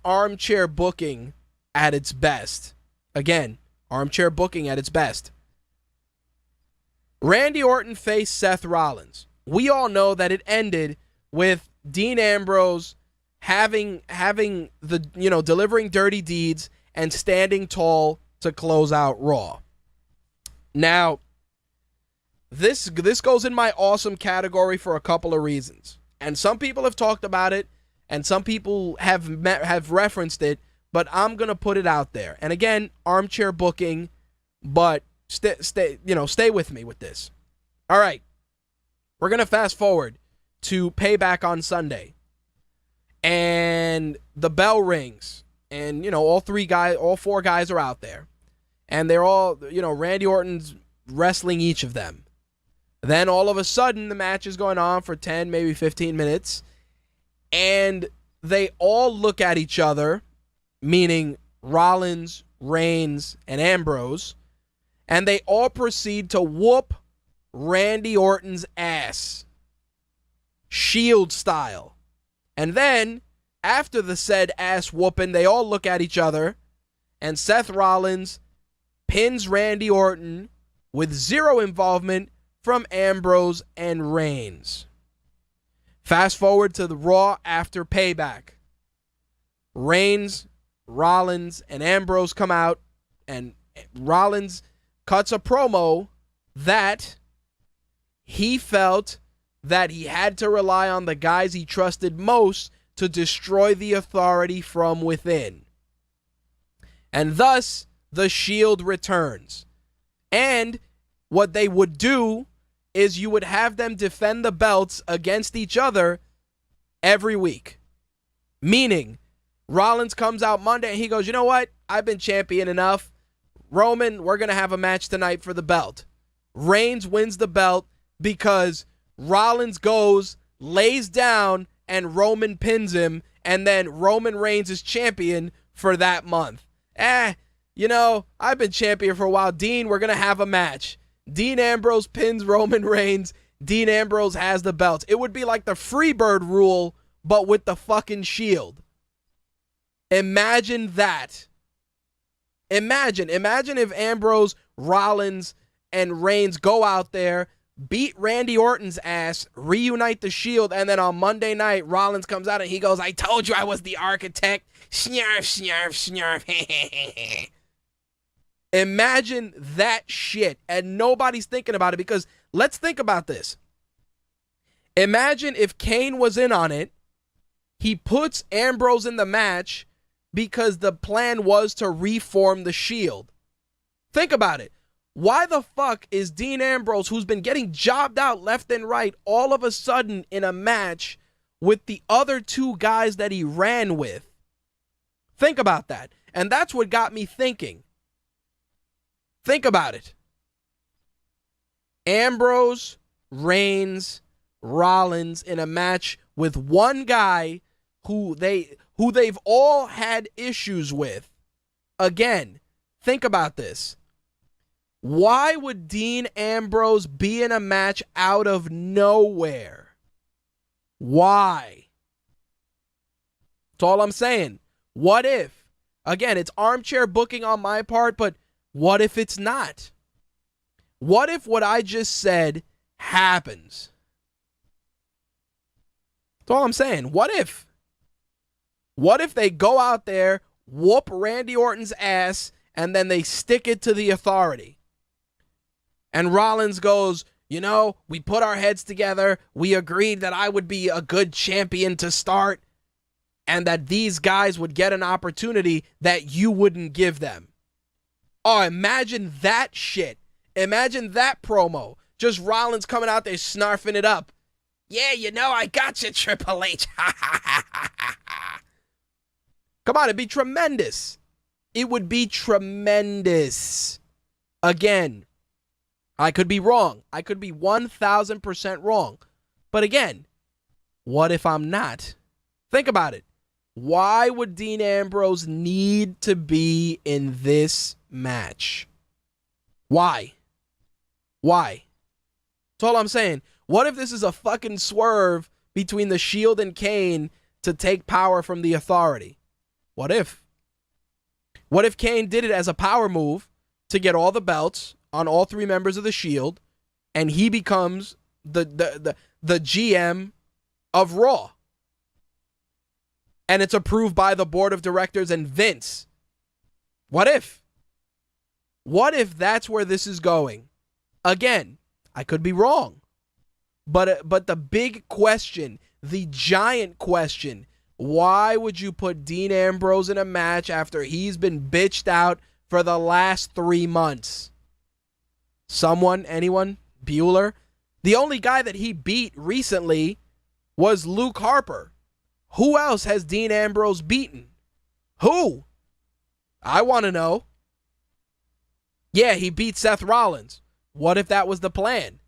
armchair booking at its best. Again, armchair booking at its best. Randy Orton faced Seth Rollins. We all know that it ended with Dean Ambrose having the, delivering dirty deeds and standing tall to close out Raw. Now, this goes in my awesome category for a couple of reasons. And some people have talked about it, and some people have referenced it, but I'm going to put it out there. And again, armchair booking, but stay with me with this. All right. We're going to fast forward to Payback on Sunday. And the bell rings, and all four guys are out there. And they're all, Randy Orton's wrestling each of them. Then all of a sudden, the match is going on for 10, maybe 15 minutes. And they all look at each other, meaning Rollins, Reigns, and Ambrose. And they all proceed to whoop Randy Orton's ass. Shield style. And then, after the said ass whooping, they all look at each other. And Seth Rollins pins Randy Orton with zero involvement from Ambrose and Reigns. Fast forward to the Raw after Payback. Reigns, Rollins, and Ambrose come out, and Rollins cuts a promo that he felt that he had to rely on the guys he trusted most to destroy the authority from within. And thus, the Shield returns. And what they would do is you would have them defend the belts against each other every week. Meaning, Rollins comes out Monday and he goes, you know what? I've been champion enough. Roman, we're going to have a match tonight for the belt. Reigns wins the belt because Rollins goes, lays down, and Roman pins him, and then Roman Reigns is champion for that month. I've been champion for a while. Dean, we're going to have a match. Dean Ambrose pins Roman Reigns. Dean Ambrose has the belts. It would be like the Freebird rule, but with the fucking Shield. Imagine that. Imagine if Ambrose, Rollins, and Reigns go out there, beat Randy Orton's ass, reunite the Shield, and then on Monday night, Rollins comes out and he goes, I told you I was the architect. Snarf, snarf, snarf. Imagine that shit, and nobody's thinking about it, because let's think about this. Imagine if Kane was in on it, he puts Ambrose in the match because the plan was to reform the Shield. Think about it. Why the fuck is Dean Ambrose, who's been getting jobbed out left and right, all of a sudden in a match with the other two guys that he ran with? Think about that. And that's what got me thinking. Think about it. Ambrose, Reigns, Rollins in a match with one guy who they've all had issues with. Again, think about this. Why would Dean Ambrose be in a match out of nowhere? Why? That's all I'm saying. What if? Again, it's armchair booking on my part, but what if it's not? What if what I just said happens? That's all I'm saying. What if? What if they go out there, whoop Randy Orton's ass, and then they stick it to the Authority. And Rollins goes, you know, we put our heads together. We agreed that I would be a good champion to start and that these guys would get an opportunity that you wouldn't give them. Oh, imagine that shit. Imagine that promo. Just Rollins coming out there snarfing it up. Yeah, you know, I got you, Triple H. Come on, it'd be tremendous. It would be tremendous. Again, I could be wrong. I could be 1,000% wrong. But again, what if I'm not? Think about it. Why would Dean Ambrose need to be in this match? Why? Why? That's all I'm saying. What if this is a fucking swerve between the Shield and Kane to take power from the Authority? What if? What if Kane did it as a power move to get all the belts on all three members of the Shield, and he becomes the GM of Raw? And it's approved by the board of directors and Vince. What if? What if that's where this is going? Again, I could be wrong. But the big question, the giant question, why would you put Dean Ambrose in a match after he's been bitched out for the last 3 months? Someone? Anyone? Bueller? The only guy that he beat recently was Luke Harper. Who else has Dean Ambrose beaten? Who? I want to know. Yeah, he beat Seth Rollins. What if that was the plan?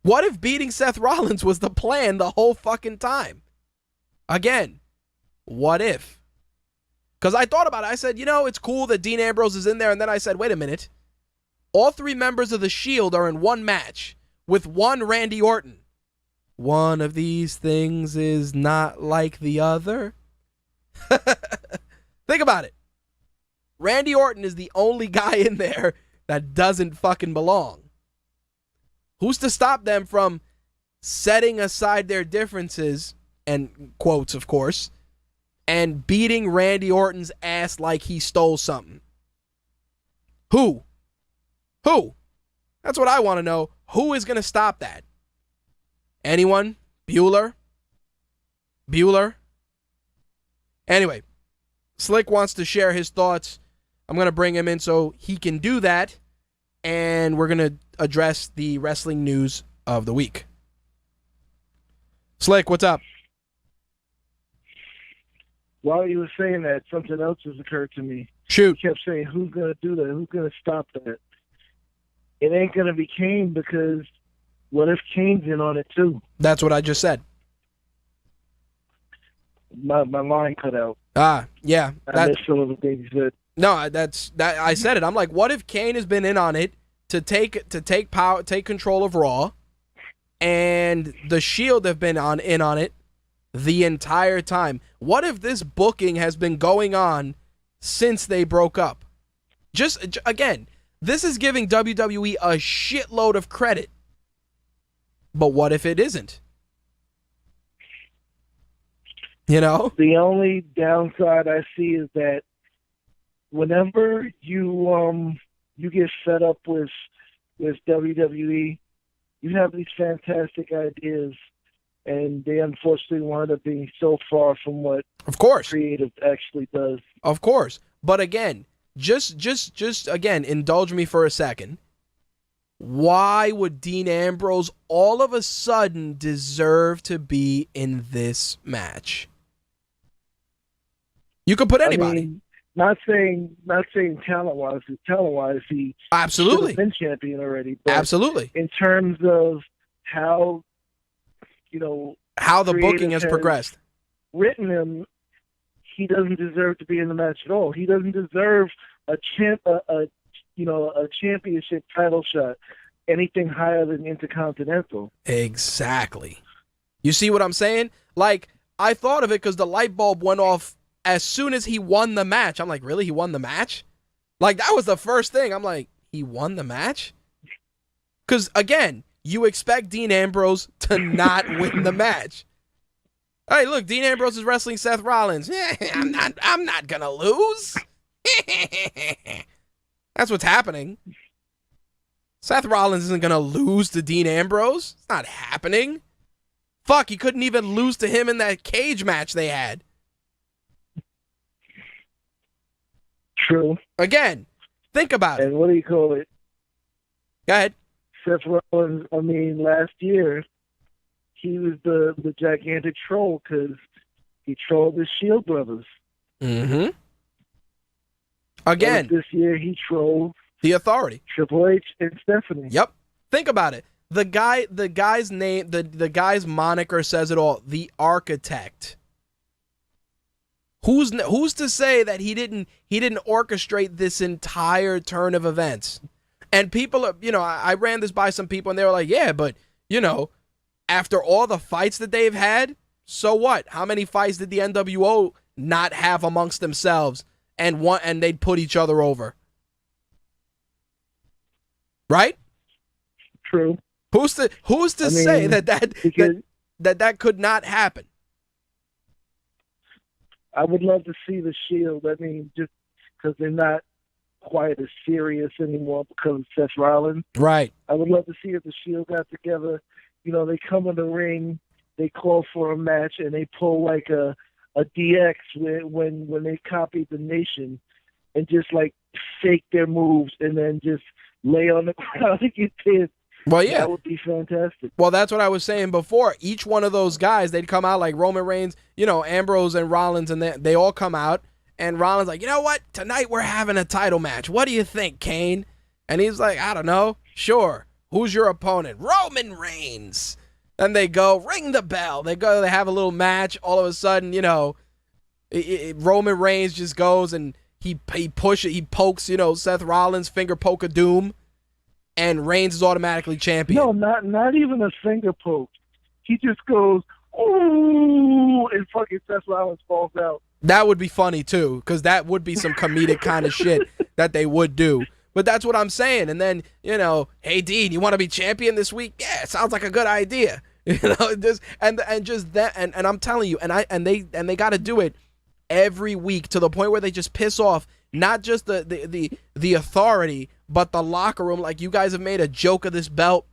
What if beating Seth Rollins was the plan the whole fucking time? Again, what if? Because I thought about it. I said, you know, it's cool that Dean Ambrose is in there. And then I said, wait a minute. All three members of the Shield are in one match with one Randy Orton. One of these things is not like the other. Think about it. Randy Orton is the only guy in there that doesn't fucking belong. Who's to stop them from setting aside their differences, and quotes, of course, and beating Randy Orton's ass like he stole something? Who? Who? That's what I want to know. Who is going to stop that? Anyone? Bueller? Bueller? Anyway, Slick wants to share his thoughts. I'm going to bring him in so he can do that. And we're going to address the wrestling news of the week. Slick, what's up? While you were saying that, something else has occurred to me. Shoot. You kept saying, who's going to do that? Who's going to stop that? It ain't going to be Kane, because what if Kane's in on it too? That's what I just said. My line cut out. Yeah. I missed some of the things you said. No, that I said it. I'm like, what if Kane has been in on it to take power, take control of Raw, and the Shield have been in on it the entire time? What if this booking has been going on since they broke up? Just again, this is giving WWE a shitload of credit. But what if it isn't? You know? The only downside I see is that whenever you get set up with WWE, you have these fantastic ideas, and they unfortunately wind up being so far from what of course creative actually does. Of course. But again, just again, indulge me for a second. Why would Dean Ambrose all of a sudden deserve to be in this match? You could put anybody. I mean, not saying talent-wise. Talent-wise, he absolutely should have been champion already. But absolutely. In terms of how the booking has progressed, written him, he doesn't deserve to be in the match at all. He doesn't deserve a championship title shot, anything higher than Intercontinental. Exactly. You see what I'm saying? Like, I thought of it because the light bulb went off as soon as he won the match. I'm like, really? He won the match? Like, that was the first thing. I'm like, he won the match? Because, again, you expect Dean Ambrose to not win the match. Hey, look, Dean Ambrose is wrestling Seth Rollins. I'm not gonna lose. That's what's happening. Seth Rollins isn't gonna lose to Dean Ambrose. It's not happening. Fuck, he couldn't even lose to him in that cage match they had. True. Again, think about it. And what do you call it? Go ahead. Seth Rollins, I mean, last year, he was the gigantic troll because he trolled the Shield brothers. Mm-hmm. Again. This year, he trolled the Authority. Triple H and Stephanie. Yep. Think about it. The guy's name, the guy's moniker says it all. The Architect. Who's to say that he didn't orchestrate this entire turn of events? And people are, I ran this by some people and they were like, yeah, but after all the fights that they've had, so what? How many fights did the NWO not have amongst themselves and they'd put each other over? Right? True. Who's to say that could not happen? I would love to see the Shield. I mean, just because they're not quite as serious anymore because of Seth Rollins. Right. I would love to see if the Shield got together. They come in the ring, they call for a match, and they pull like a DX when they copied the Nation and just like fake their moves and then just lay on the ground and get pissed. Well, yeah. That would be fantastic. Well, that's what I was saying before. Each one of those guys, they'd come out like Roman Reigns, Ambrose and Rollins, and they all come out. And Rollins like, you know what? Tonight we're having a title match. What do you think, Kane? And he's like, I don't know. Sure. Who's your opponent? Roman Reigns. Then they go, ring the bell. They have a little match. All of a sudden, Roman Reigns just goes and he pokes, Seth Rollins, finger poke of doom. And Reigns is automatically champion. No, not even a finger poke. He just goes, ooh, and fucking Seth Rollins falls out. That would be funny, too, because that would be some comedic kind of shit that they would do. But that's what I'm saying. And then, hey, Dean, you want to be champion this week? Yeah, it sounds like a good idea. And I'm telling you, and they got to do it every week to the point where they just piss off not just the Authority, but the locker room. Like, you guys have made a joke of this belt.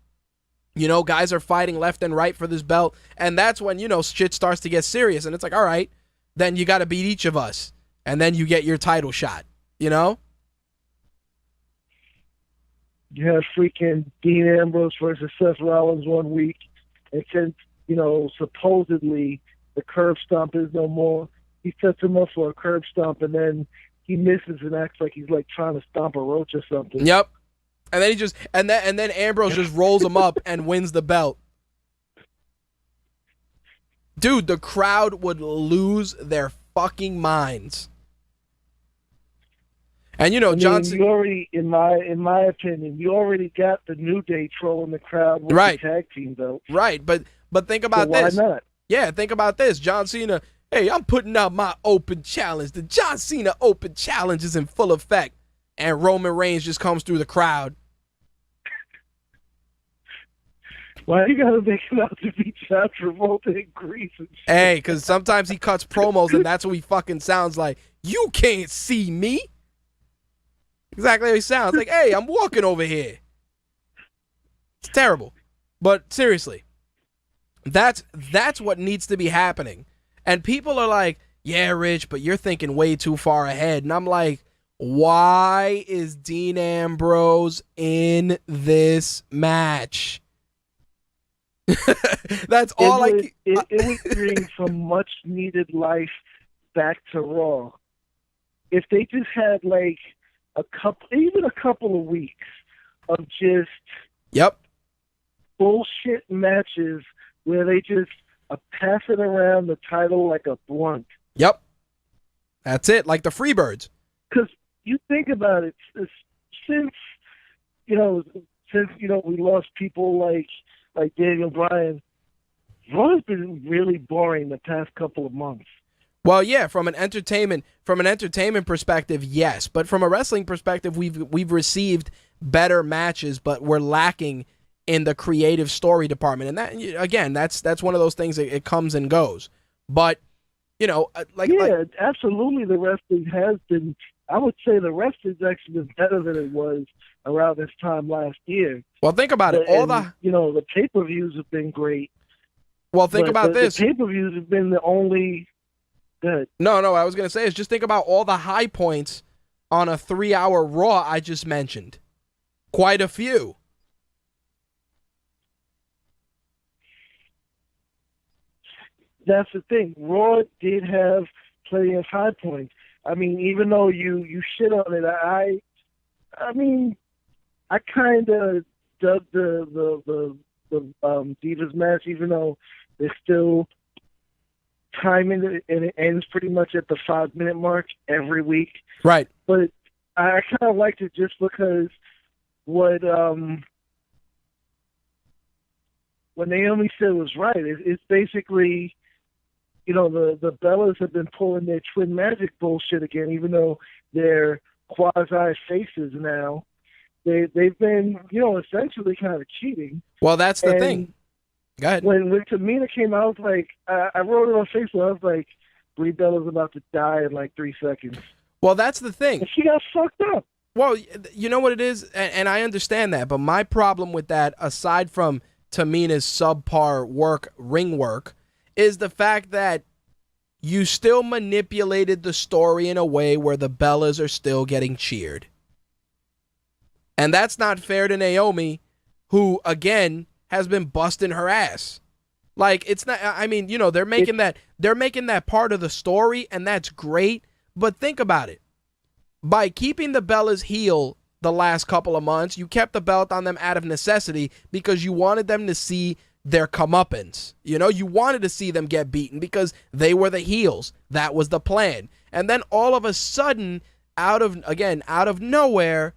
Guys are fighting left and right for this belt. And that's when, shit starts to get serious. And it's like, all right, then you got to beat each of us. And then you get your title shot, You have freaking Dean Ambrose versus Seth Rollins one week. And since, supposedly the curb stomp is no more, he sets him up for a curb stomp and then he misses and acts like he's like trying to stomp a roach or something. Yep. And then and then Ambrose just rolls him up and wins the belt. Dude, the crowd would lose their fucking minds. And Johnson, you already, in my opinion, you already got the New Day trolling the crowd with the tag team belt. Right, but think about this. Why not? Yeah, think about this. John Cena, hey, I'm putting out my open challenge. The John Cena open challenge is in full effect. And Roman Reigns just comes through the crowd. Why you gotta make it out to be John Travolta and Grease and shit? Hey, because sometimes he cuts promos and that's what he fucking sounds like. You can't see me. Exactly how he sounds. Like, hey, I'm walking over here. It's terrible. But seriously, that's what needs to be happening. And people are like, yeah, Rich, but you're thinking way too far ahead. And I'm like, why is Dean Ambrose in this match? That's all it would bring some much needed life back to Raw. If they just had like a couple of weeks of just bullshit matches where they just pass it around the title like a blunt. Yep. That's it, like the Freebirds. Because you think about it, since we lost people like Daniel Bryan, Raw's been really boring the past couple of months. Well, yeah, from an entertainment perspective, yes, but from a wrestling perspective, we've received better matches, but we're lacking in the creative story department. And that, again, that's one of those things that it comes and goes. But, you know, absolutely. The wrestling has been. I would say the wrestling's actually been better than it was around this time last year. Well, think about it. The pay-per-views have been great. Well, think about this. The pay-per-views have been the only good. No, I was going to say is just think about all the high points on a 3-hour Raw I just mentioned. Quite a few. That's the thing. Raw did have plenty of high points. I mean, even though you shit on it, I kind of dug the Divas match, even though they're still timing it and it ends pretty much at the 5-minute mark every week. Right. But I kind of liked it just because what Naomi said was right. It's basically, you know, the Bellas have been pulling their twin magic bullshit again, even though they're quasi faces now. They've been, you know, essentially kind of cheating. Well, that's the thing. Go ahead. When Tamina came out, I was like, I wrote it on Facebook. I was like, Brie Bella's about to die in like 3 seconds. Well, that's the thing. And she got fucked up. Well, you know what it is, and I understand that, but my problem with that, aside from Tamina's subpar ring work, is the fact that you still manipulated the story in a way where the Bellas are still getting cheered. And that's not fair to Naomi, who, again, has been busting her ass. Like, it's not, I mean, you know, they're making that part of the story, and that's great, but think about it. By keeping the Bellas heel the last couple of months, you kept the belt on them out of necessity because you wanted them to see their comeuppance. You know, you wanted to see them get beaten because they were the heels. That was the plan. And then all of a sudden, out of nowhere,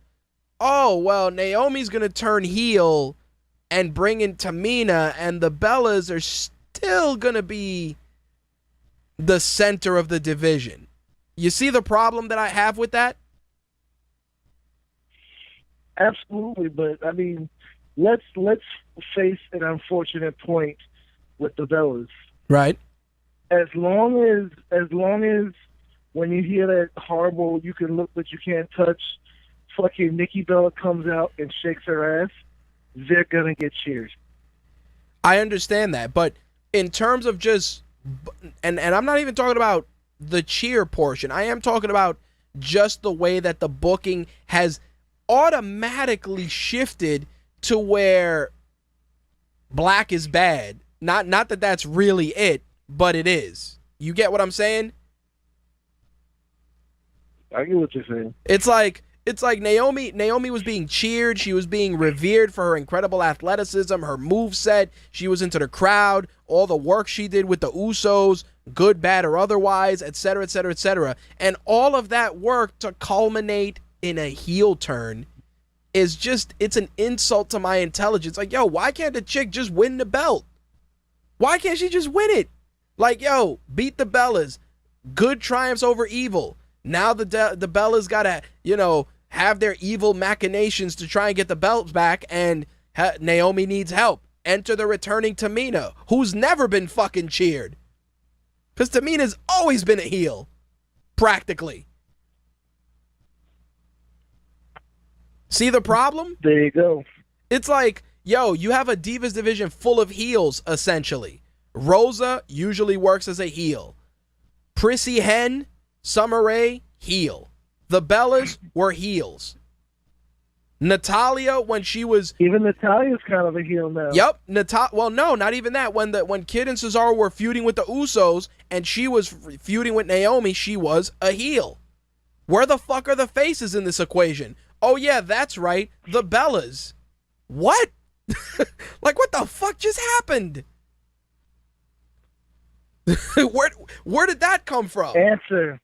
oh, well, Naomi's going to turn heel and bring in Tamina, and the Bellas are still going to be the center of the division. You see the problem that I have with that? Absolutely, but I mean, let's face an unfortunate point with the Bellas. Right. As long as when you hear that horrible "you can look but you can't touch," fucking Nikki Bella comes out and shakes her ass, they're gonna get cheered. I understand that, but in terms of just, and I'm not even talking about the cheer portion. I am talking about just the way that the booking has automatically shifted to where black is bad. Not that that's really it, but it is. You get what I'm saying? I get what you're saying. It's like Naomi was being cheered. She was being revered for her incredible athleticism, her moveset. She was into the crowd, all the work she did with the Usos, good, bad, or otherwise, etc., etc., etc. And all of that work to culminate in a heel turn is just, it's an insult to my intelligence. Like, yo, why can't the chick just win the belt? Why can't she just win it? Like, yo, beat the Bellas. Good triumphs over evil. Now the Bellas got to, you know, have their evil machinations to try and get the belts back, and Naomi needs help. Enter the returning Tamina, who's never been fucking cheered. Because Tamina's always been a heel, practically. See the problem? There you go. It's like, yo, you have a Divas division full of heels, essentially. Rosa usually works as a heel. Prissy Hen, Summer Rae, heel. The Bellas were heels. Natalia, when she was... Even Natalia's kind of a heel now. Yep. Well, no, not even that. When Kid and Cesaro were feuding with the Usos and she was feuding with Naomi, she was a heel. Where the fuck are the faces in this equation? Oh, yeah, that's right. The Bellas. What? Like, what the fuck just happened? Where did that come from? Answer.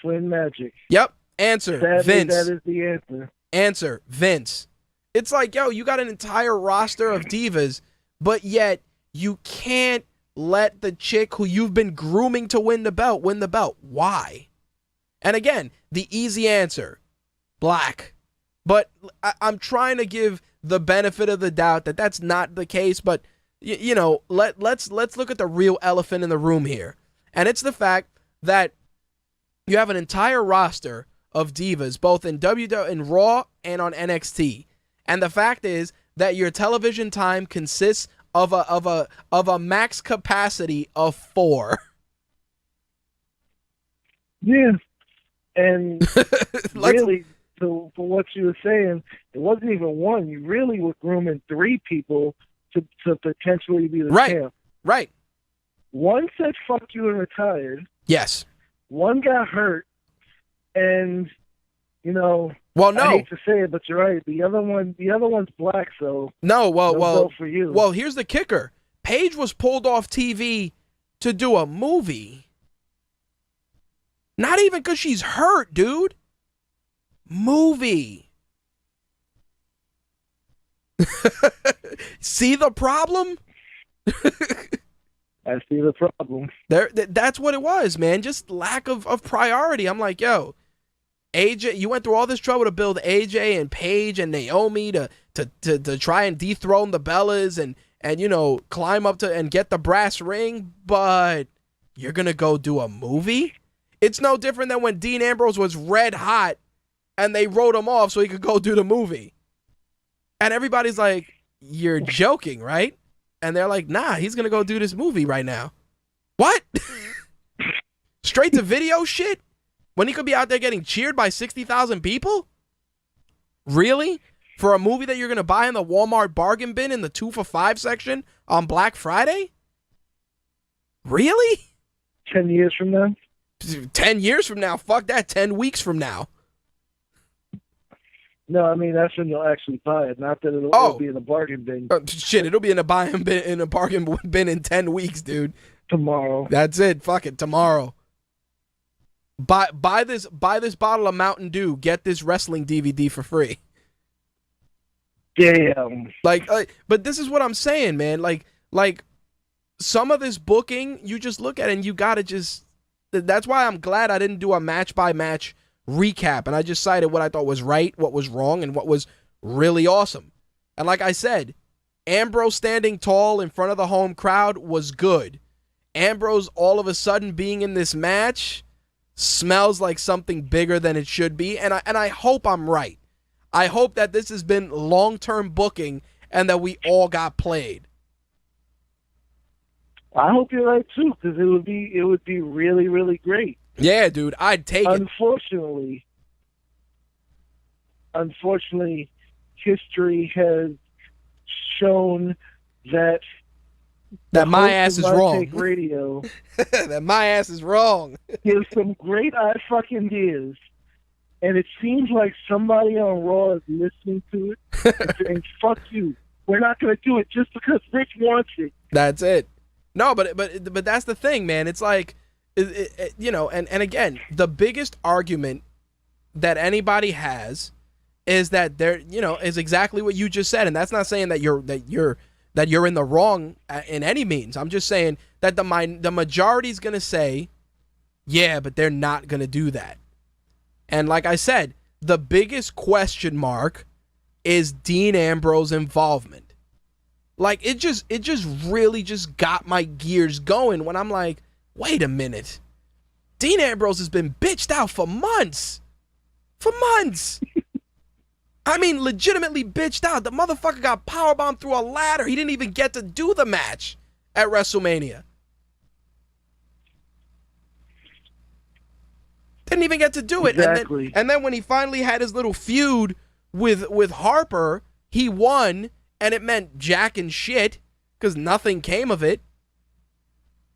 Twin magic. Yep. Answer. Sadly, Vince. that is the answer. Answer. Vince. It's like, yo, you got an entire roster of divas, but yet you can't let the chick who you've been grooming to win the belt. Why? And again, the easy answer, black. But I'm trying to give the benefit of the doubt that that's not the case, but you know, let's look at the real elephant in the room here. And it's the fact that you have an entire roster of divas, both in in Raw and on NXT. And the fact is that your television time consists of a max capacity of 4. Yeah. And really, for what you were saying, it wasn't even one. You really were grooming 3 people to potentially be the champ. Right. One said fuck you and retired. Yes. One got hurt. And, you know, well, no. I hate to say it, but you're right. The other one's black, so no vote for you. Well, here's the kicker. Paige was pulled off TV to do a movie. Not even because she's hurt, dude. Movie. See the problem? I see the problem. That's what it was, man. Just lack of priority. I'm like, yo, AJ, you went through all this trouble to build AJ and Paige and Naomi to try and dethrone the Bellas and you know, climb up to and get the brass ring, but you're gonna go do a movie? It's no different than when Dean Ambrose was red hot and they wrote him off so he could go do the movie. And everybody's like, you're joking, right? And they're like, nah, he's going to go do this movie right now. What? Straight to video shit? When he could be out there getting cheered by 60,000 people? Really? For a movie that you're going to buy in the Walmart bargain bin in the 2 for $5 section on Black Friday? Really? 10 years from now? 10 years from now? Fuck that. 10 weeks from now. No, I mean, that's when you'll actually buy it. Not that it'll be in a bargain bin. Shit, it'll be in a bargain bin in 10 weeks, dude. Tomorrow. That's it. Fuck it. Tomorrow. Buy this bottle of Mountain Dew. Get this wrestling DVD for free. Damn. Like, but this is what I'm saying, man. Like some of this booking, you just look at it and you gotta just. That's why I'm glad I didn't do a match by match recap, and I just cited what I thought was right, what was wrong, and what was really awesome. And like I said, Ambrose standing tall in front of the home crowd was good. Ambrose all of a sudden being in this match smells like something bigger than it should be, and I hope I'm right. I hope that this has been long-term booking and that we all got played. I hope you're right too, because it would be really, really great. Yeah, dude, I'd take it. Unfortunately, history has shown that my ass is wrong. Radio that my ass is wrong. Gives some great fucking ideas, and it seems like somebody on Raw is listening to it and saying, "Fuck you, we're not going to do it just because Rich wants it." That's it. No, but that's the thing, man. It's like. You know, and again, the biggest argument that anybody has is that is exactly what you just said, and that's not saying that you're in the wrong in any means. I'm just saying that the majority is gonna say, yeah, but they're not gonna do that. And like I said, the biggest question mark is Dean Ambrose's involvement. Like it just really just got my gears going when I'm like, wait a minute. Dean Ambrose has been bitched out for months. For months. I mean, legitimately bitched out. The motherfucker got powerbombed through a ladder. He didn't even get to do the match at WrestleMania. Didn't even get to do it. Exactly. And then when he finally had his little feud with Harper, he won, and it meant jack and shit because nothing came of it.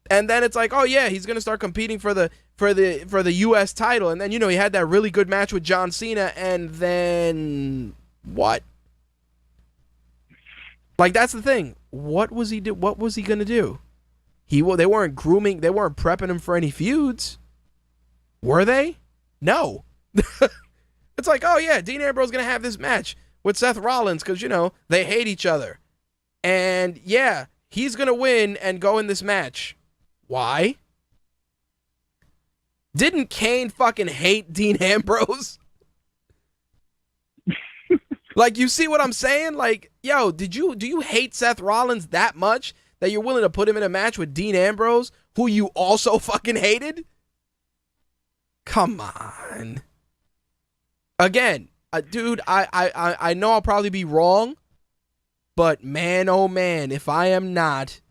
And then it's like, oh yeah, he's gonna start competing for the U.S. title, and then he had that really good match with John Cena, and then what? Like that's the thing. What was he gonna do? They weren't grooming, they weren't prepping him for any feuds, were they? No. It's like, oh yeah, Dean Ambrose is gonna have this match with Seth Rollins because they hate each other, and yeah, he's gonna win and go in this match. Why? Didn't Kane fucking hate Dean Ambrose? Like, you see what I'm saying? Like, yo, do you hate Seth Rollins that much that you're willing to put him in a match with Dean Ambrose, who you also fucking hated? Come on. Again, dude, I know I'll probably be wrong, but man, oh man, if I am not,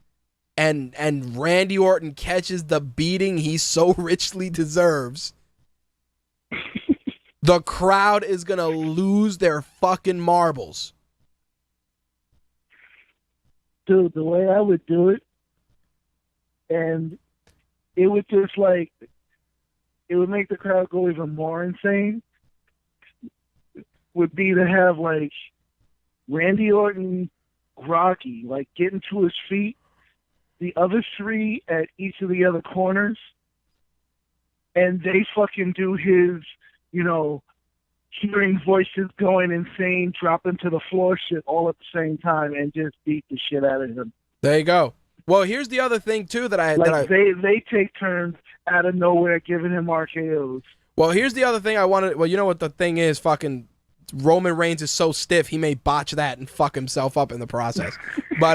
and Randy Orton catches the beating he so richly deserves, the crowd is going to lose their fucking marbles. Dude, the way I would do it, and it would just like, it would make the crowd go even more insane, would be to have like Randy Orton, Rocky, like getting to his feet, the other three at each of the other corners, and they fucking do his, you know, hearing voices going insane, dropping to the floor shit all at the same time, and just beat the shit out of him. There you go. Well, here's the other thing too they take turns out of nowhere giving him RKOs. Well, here's the other thing I wanted. Well, you know what the thing is? Fucking Roman Reigns is so stiff, he may botch that and fuck himself up in the process. But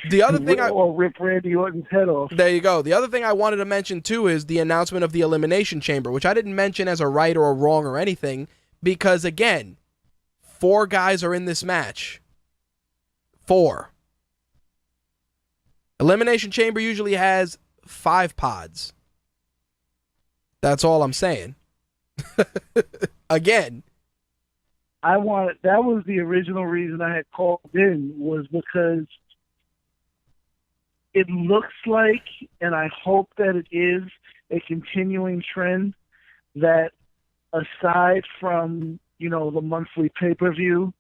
the other thing or rip Randy Orton's head off. There you go. The other thing I wanted to mention too is the announcement of the Elimination Chamber, which I didn't mention as a right or a wrong or anything, because again, 4 guys are in this match. 4. Elimination Chamber usually has 5 pods. That's all I'm saying. Again. That was the original reason I had called in, was because it looks like, and I hope that it is, a continuing trend that aside from, you know, the monthly pay-per-view,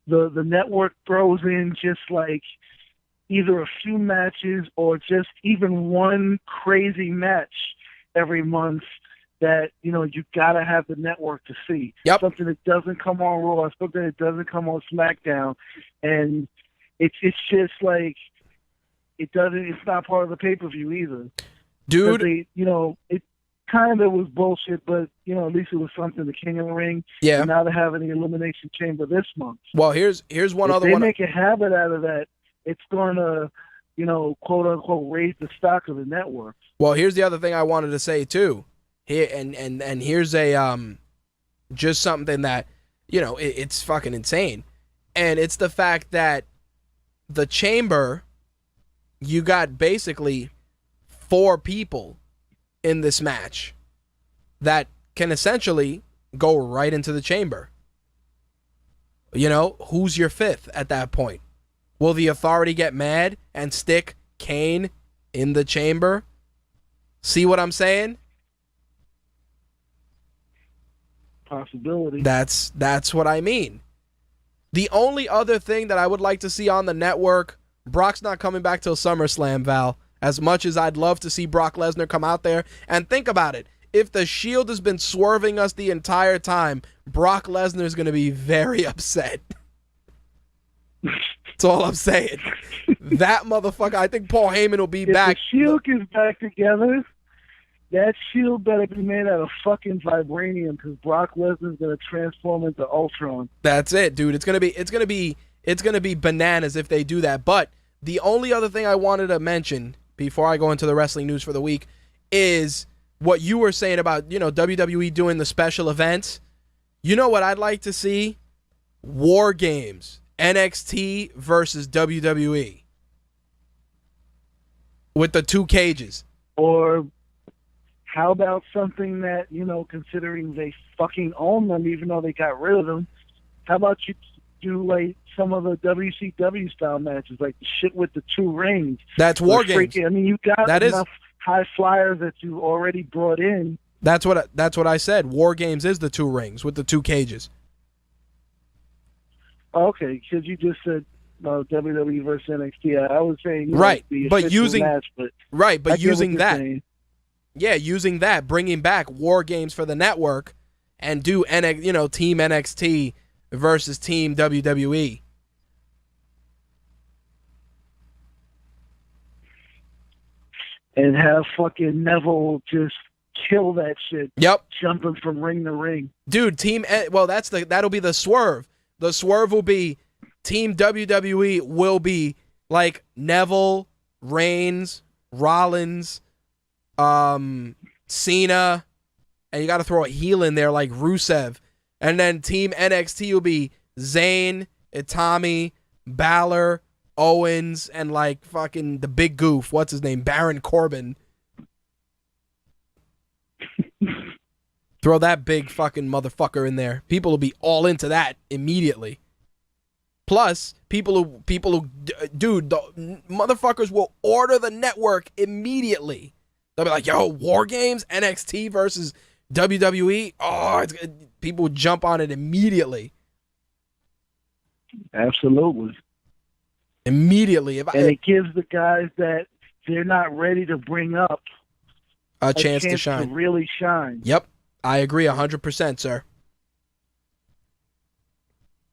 the network throws in just like either a few matches or just even one crazy match every month that, you know, you gotta have the network to see. Yep. Something that doesn't come on Raw, something that doesn't come on SmackDown, and it's just like it's not part of the pay-per-view either. Dude, it kind of was bullshit, but, you know, at least it was something, the King of the Ring. Yeah. And now they're having the Elimination Chamber this month. Well, here's one if other they one. They make a habit out of that, it's going to, you know, quote unquote, raise the stock of the network. Well, here's the other thing I wanted to say too. Here and here's a just something that, you know, it's fucking insane. And it's the fact that the Chamber, you got basically 4 people in this match that can essentially go right into the Chamber. You know, who's your 5th at that point? Will the Authority get mad and stick Kane in the Chamber? See what I'm saying? Possibility. That's what I mean. The only other thing that I would like to see on the network, Brock's not coming back till SummerSlam, Val. As much as I'd love to see Brock Lesnar come out there. And think about it. If the Shield has been swerving us the entire time, Brock Lesnar is going to be very upset. That's all I'm saying. That motherfucker, I think Paul Heyman will be back. If the Shield gets back together, that Shield better be made out of fucking vibranium, because Brock Lesnar's going to transform into Ultron. That's it, dude. It's gonna be bananas if they do that. But the only other thing I wanted to mention before I go into the wrestling news for the week is what you were saying about, you know, WWE doing the special events. You know what I'd like to see? War Games. NXT versus WWE. With the 2 cages. Or how about something that, you know, considering they fucking own them, even though they got rid of them, how about you do like some of the WCW style matches, like the shit with the 2 rings? That's War Games. I mean, you got enough high flyers that you already brought in. That's what I said. War Games is the 2 rings with the 2 cages. Okay, because you just said WWE versus NXT. I was saying right, the but using match, but using that, saying. Yeah, using that, bringing back War Games for the network, and do Team NXT versus Team WWE. And have fucking Neville just kill that shit. Yep. Jumping from ring to ring. Dude, that'll be the swerve. The swerve will be Team WWE will be like Neville, Reigns, Rollins, Cena, and you got to throw a heel in there like Rusev. And then Team NXT will be Zayn, Itami, Balor, Owens, and like fucking the big goof. What's his name? Baron Corbin. Throw that big fucking motherfucker in there. People will be all into that immediately. Plus, people who, dude, the motherfuckers will order the network immediately. They'll be like, yo, War Games, NXT versus WWE. Oh, people would jump on it immediately. Absolutely. Immediately. And it gives the guys that they're not ready to bring up a chance to shine. To really shine. Yep. I agree 100%, sir.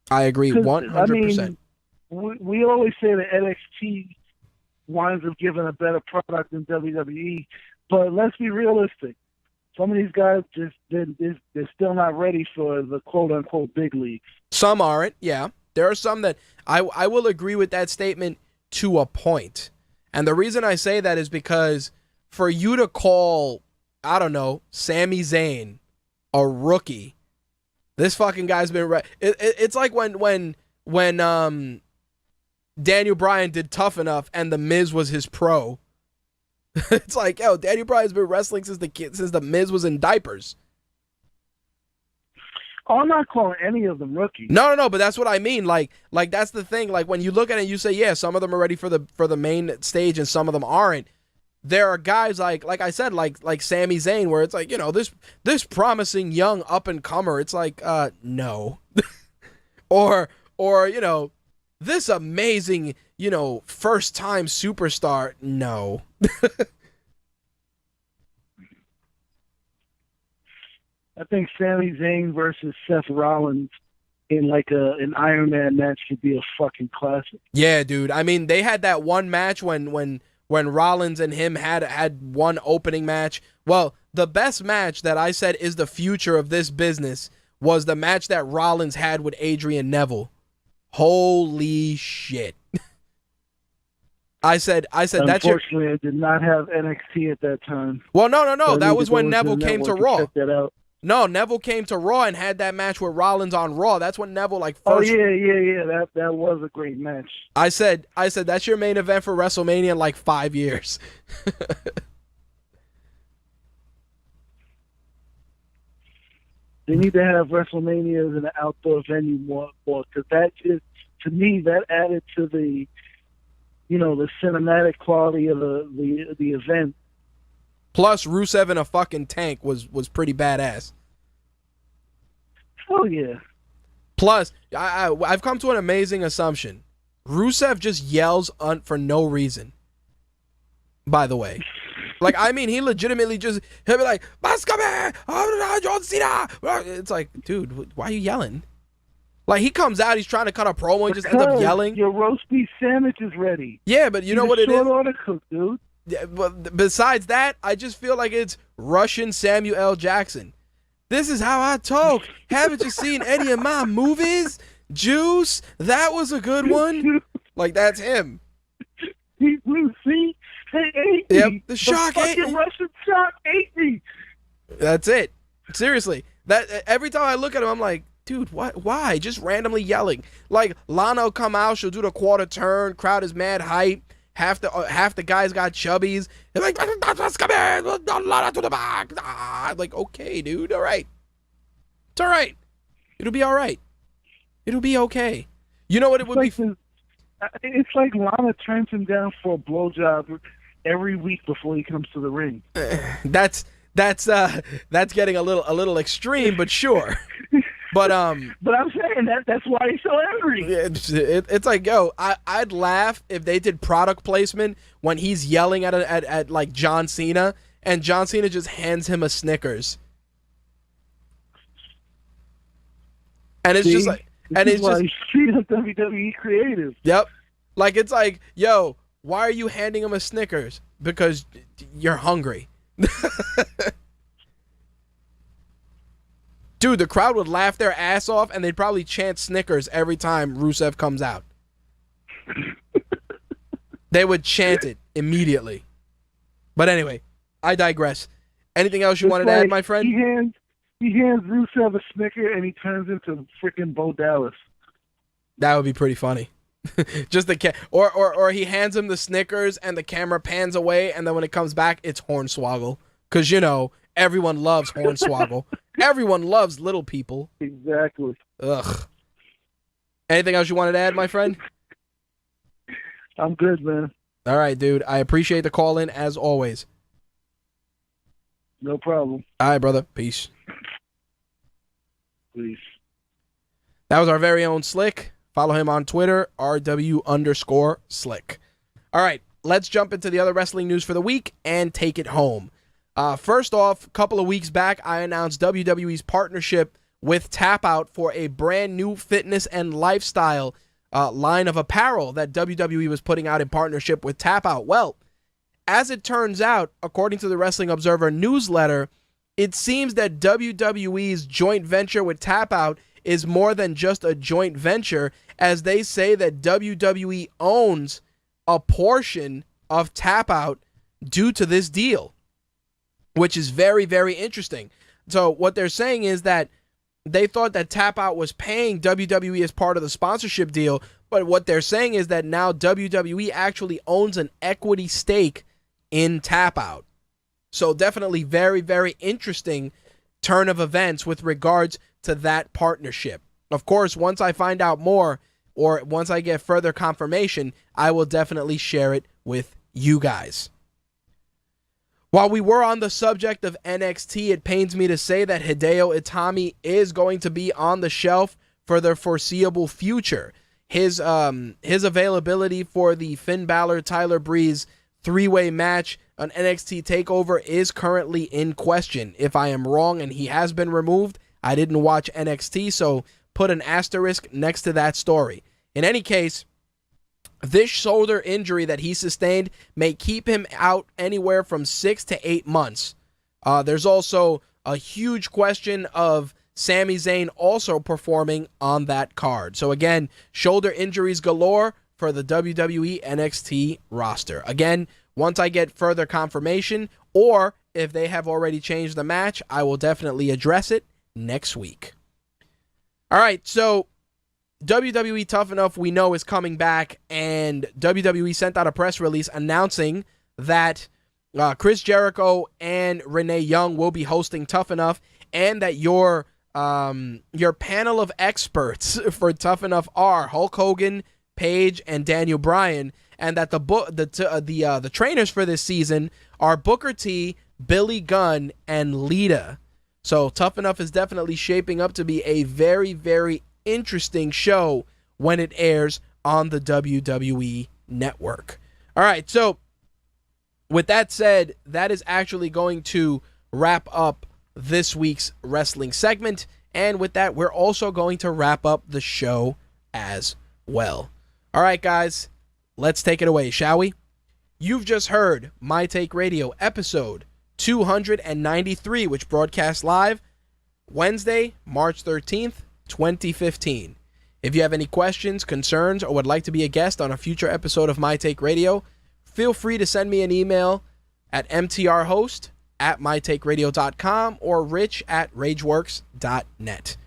I agree 100%. I mean, we always say that NXT winds up giving a better product than WWE, but let's be realistic. Some of these guys they're still not ready for the quote unquote big leagues. Some aren't, yeah. There are some that I will agree with that statement to a point. And the reason I say that is because for you to call, I don't know, Sami Zayn a rookie, this fucking guy's been it's like when Daniel Bryan did Tough Enough and The Miz was his pro. It's like, yo, Daniel Bryan's been wrestling since The Miz was in diapers. Oh, I'm not calling any of them rookies. No, but that's what I mean. Like that's the thing. Like when you look at it, you say, yeah, some of them are ready for the main stage and some of them aren't. There are guys like I said, like Sami Zayn, where it's like, you know, this promising young up and comer. It's like, no, or you know, this amazing, you know, first time superstar. No. I think Sami Zayn versus Seth Rollins in like an Iron Man match should be a fucking classic. Yeah, dude. I mean, they had that one match when Rollins and him had one opening match. Well, the best match that I said is the future of this business was the match that Rollins had with Adrian Neville. Holy shit. I said that's your... Unfortunately, I did not have NXT at that time. Well, no. That was when Neville came to Raw. Check that out. No, Neville came to Raw and had that match with Rollins on Raw. That's when Neville first... Oh, yeah. That was a great match. I said that's your main event for WrestleMania in like 5 years. They need to have WrestleMania as an outdoor venue more because that just, to me, that added to the, you know, the cinematic quality of the event. Plus, Rusev in a fucking tank was pretty badass. Oh yeah. Plus, I've come to an amazing assumption. Rusev just yells for no reason. By the way. Like, I mean, he legitimately he'll be like, Bascame! John Cena! It's like, dude, why are you yelling? Like, he comes out, he's trying to cut a promo, and just ends up yelling. Your roast beef sandwich is ready. Yeah, but you know what it is? Short order cook, dude. Yeah, but besides that, I just feel like it's Russian Samuel L. Jackson. This is how I talk. Haven't you seen any of my movies? Juice, that was a good one. Like, that's him. See? They ate me. Yep, the shark ate me. Russian shark ate me. That's it. Seriously. That every time I look at him, I'm like, dude, what? Why? Just randomly yelling. Like, Lana will come out, she'll do the quarter turn, crowd is mad hype. Half the guys got chubbies. They're like, let's come in, Lana to the back. I'm like, okay, dude, all right. It's all right. It'll be all right. It'll be okay. You know what it would be? It's like Lana turns him down for a blowjob every week before he comes to the ring. That's getting a little extreme, but sure. But I'm saying that's why he's so angry. It's like, yo, I'd laugh if they did product placement when he's yelling at like John Cena, and John Cena just hands him a Snickers, and it's just like, and it's just WWE creative. Yep, like it's like, yo, why are you handing him a Snickers? Because you're hungry. Dude, the crowd would laugh their ass off, and they'd probably chant Snickers every time Rusev comes out. They would chant it immediately. But anyway, I digress. Anything else you wanted to add, my friend? He hands Rusev a Snicker, and he turns into freaking Bo Dallas. That would be pretty funny. Just or he hands him the Snickers, and the camera pans away, and then when it comes back, it's Hornswoggle. Because, everyone loves Hornswoggle. Everyone loves little people. Exactly. Ugh. Anything else you wanted to add, my friend? I'm good, man. All right, dude. I appreciate the call in as always. No problem. All right, brother. Peace. Peace. That was our very own Slick. Follow him on Twitter, RW_Slick. All right, let's jump into the other wrestling news for the week and take it home. First off, a couple of weeks back, I announced WWE's partnership with Tapout for a brand new fitness and lifestyle line of apparel that WWE was putting out in partnership with Tapout. Well, as it turns out, according to the Wrestling Observer newsletter, it seems that WWE's joint venture with Tapout is more than just a joint venture, as they say that WWE owns a portion of Tapout due to this deal, which is very, very interesting. So what they're saying is that they thought that Tapout was paying WWE as part of the sponsorship deal, but what they're saying is that now WWE actually owns an equity stake in Tapout. So definitely very, very interesting turn of events with regards to that partnership. Of course, once I find out more or once I get further confirmation, I will definitely share it with you guys. While we were on the subject of NXT, it pains me to say that Hideo Itami is going to be on the shelf for the foreseeable future. His availability for the Finn Balor-Tyler Breeze three-way match on NXT TakeOver is currently in question. If I am wrong and he has been removed, I didn't watch NXT, so put an asterisk next to that story. In any case, this shoulder injury that he sustained may keep him out anywhere from 6 to 8 months. There's also a huge question of Sami Zayn also performing on that card. So again, shoulder injuries galore for the WWE NXT roster. Again, once I get further confirmation, or if they have already changed the match, I will definitely address it next week. All right, so WWE Tough Enough, we know, is coming back, and WWE sent out a press release announcing that Chris Jericho and Renee Young will be hosting Tough Enough, and that your panel of experts for Tough Enough are Hulk Hogan, Paige, and Daniel Bryan, and that the trainers for this season are Booker T, Billy Gunn, and Lita. So Tough Enough is definitely shaping up to be a very, very interesting show when it airs on the WWE network. All right, so with that said, that is actually going to wrap up this week's wrestling segment, and with that, we're also going to wrap up the show as well. All right, guys, let's take it away, shall we? You've just heard My Take Radio episode 293, which broadcast live Wednesday, March 13th, 2015. If you have any questions, concerns, or would like to be a guest on a future episode of My Take Radio, feel free to send me an email at mtrhost@mytakeradio.com or rich@rageworks.net.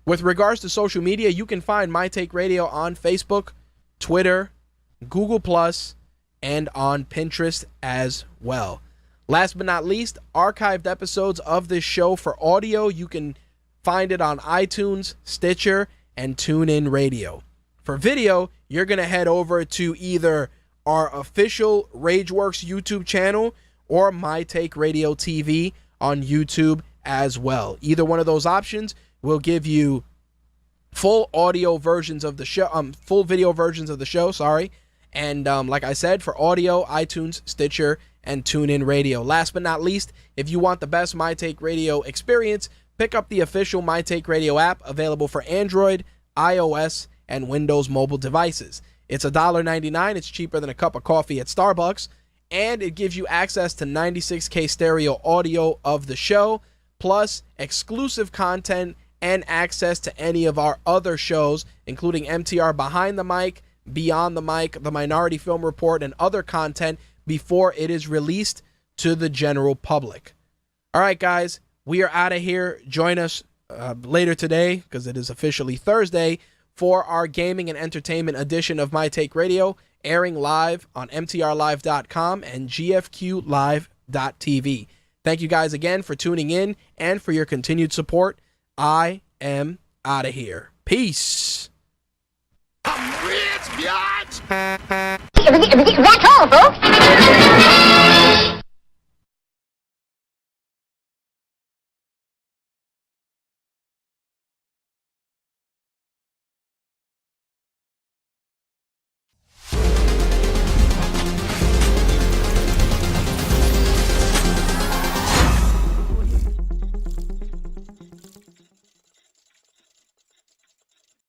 With regards to social media, you can find My Take Radio on Facebook, Twitter, Google+, and on Pinterest as well. Last but not least, archived episodes of this show for audio, you can find it on iTunes, Stitcher, and TuneIn Radio. For video, you're going to head over to either our official RageWorks YouTube channel or My Take Radio TV on YouTube as well. Either one of those options will give you full audio versions of the show, full video versions of the show, and like I said, for audio, iTunes, Stitcher, and TuneIn Radio. Last but not least, if you want the best My Take Radio experience, pick up the official My Take Radio app, available for Android, iOS, and Windows mobile devices. It's $1.99. It's cheaper than a cup of coffee at Starbucks, and it gives you access to 96K stereo audio of the show, plus exclusive content and access to any of our other shows, including MTR Behind the Mic, Beyond the Mic, The Minority Film Report, and other content before it is released to the general public. All right, guys, we are out of here. Join us later today, because it is officially Thursday, for our gaming and entertainment edition of My Take Radio, airing live on mtrlive.com and gfqlive.tv. Thank you guys again for tuning in and for your continued support. I am out of here. Peace. I'm rich, biatch! That's all, folks.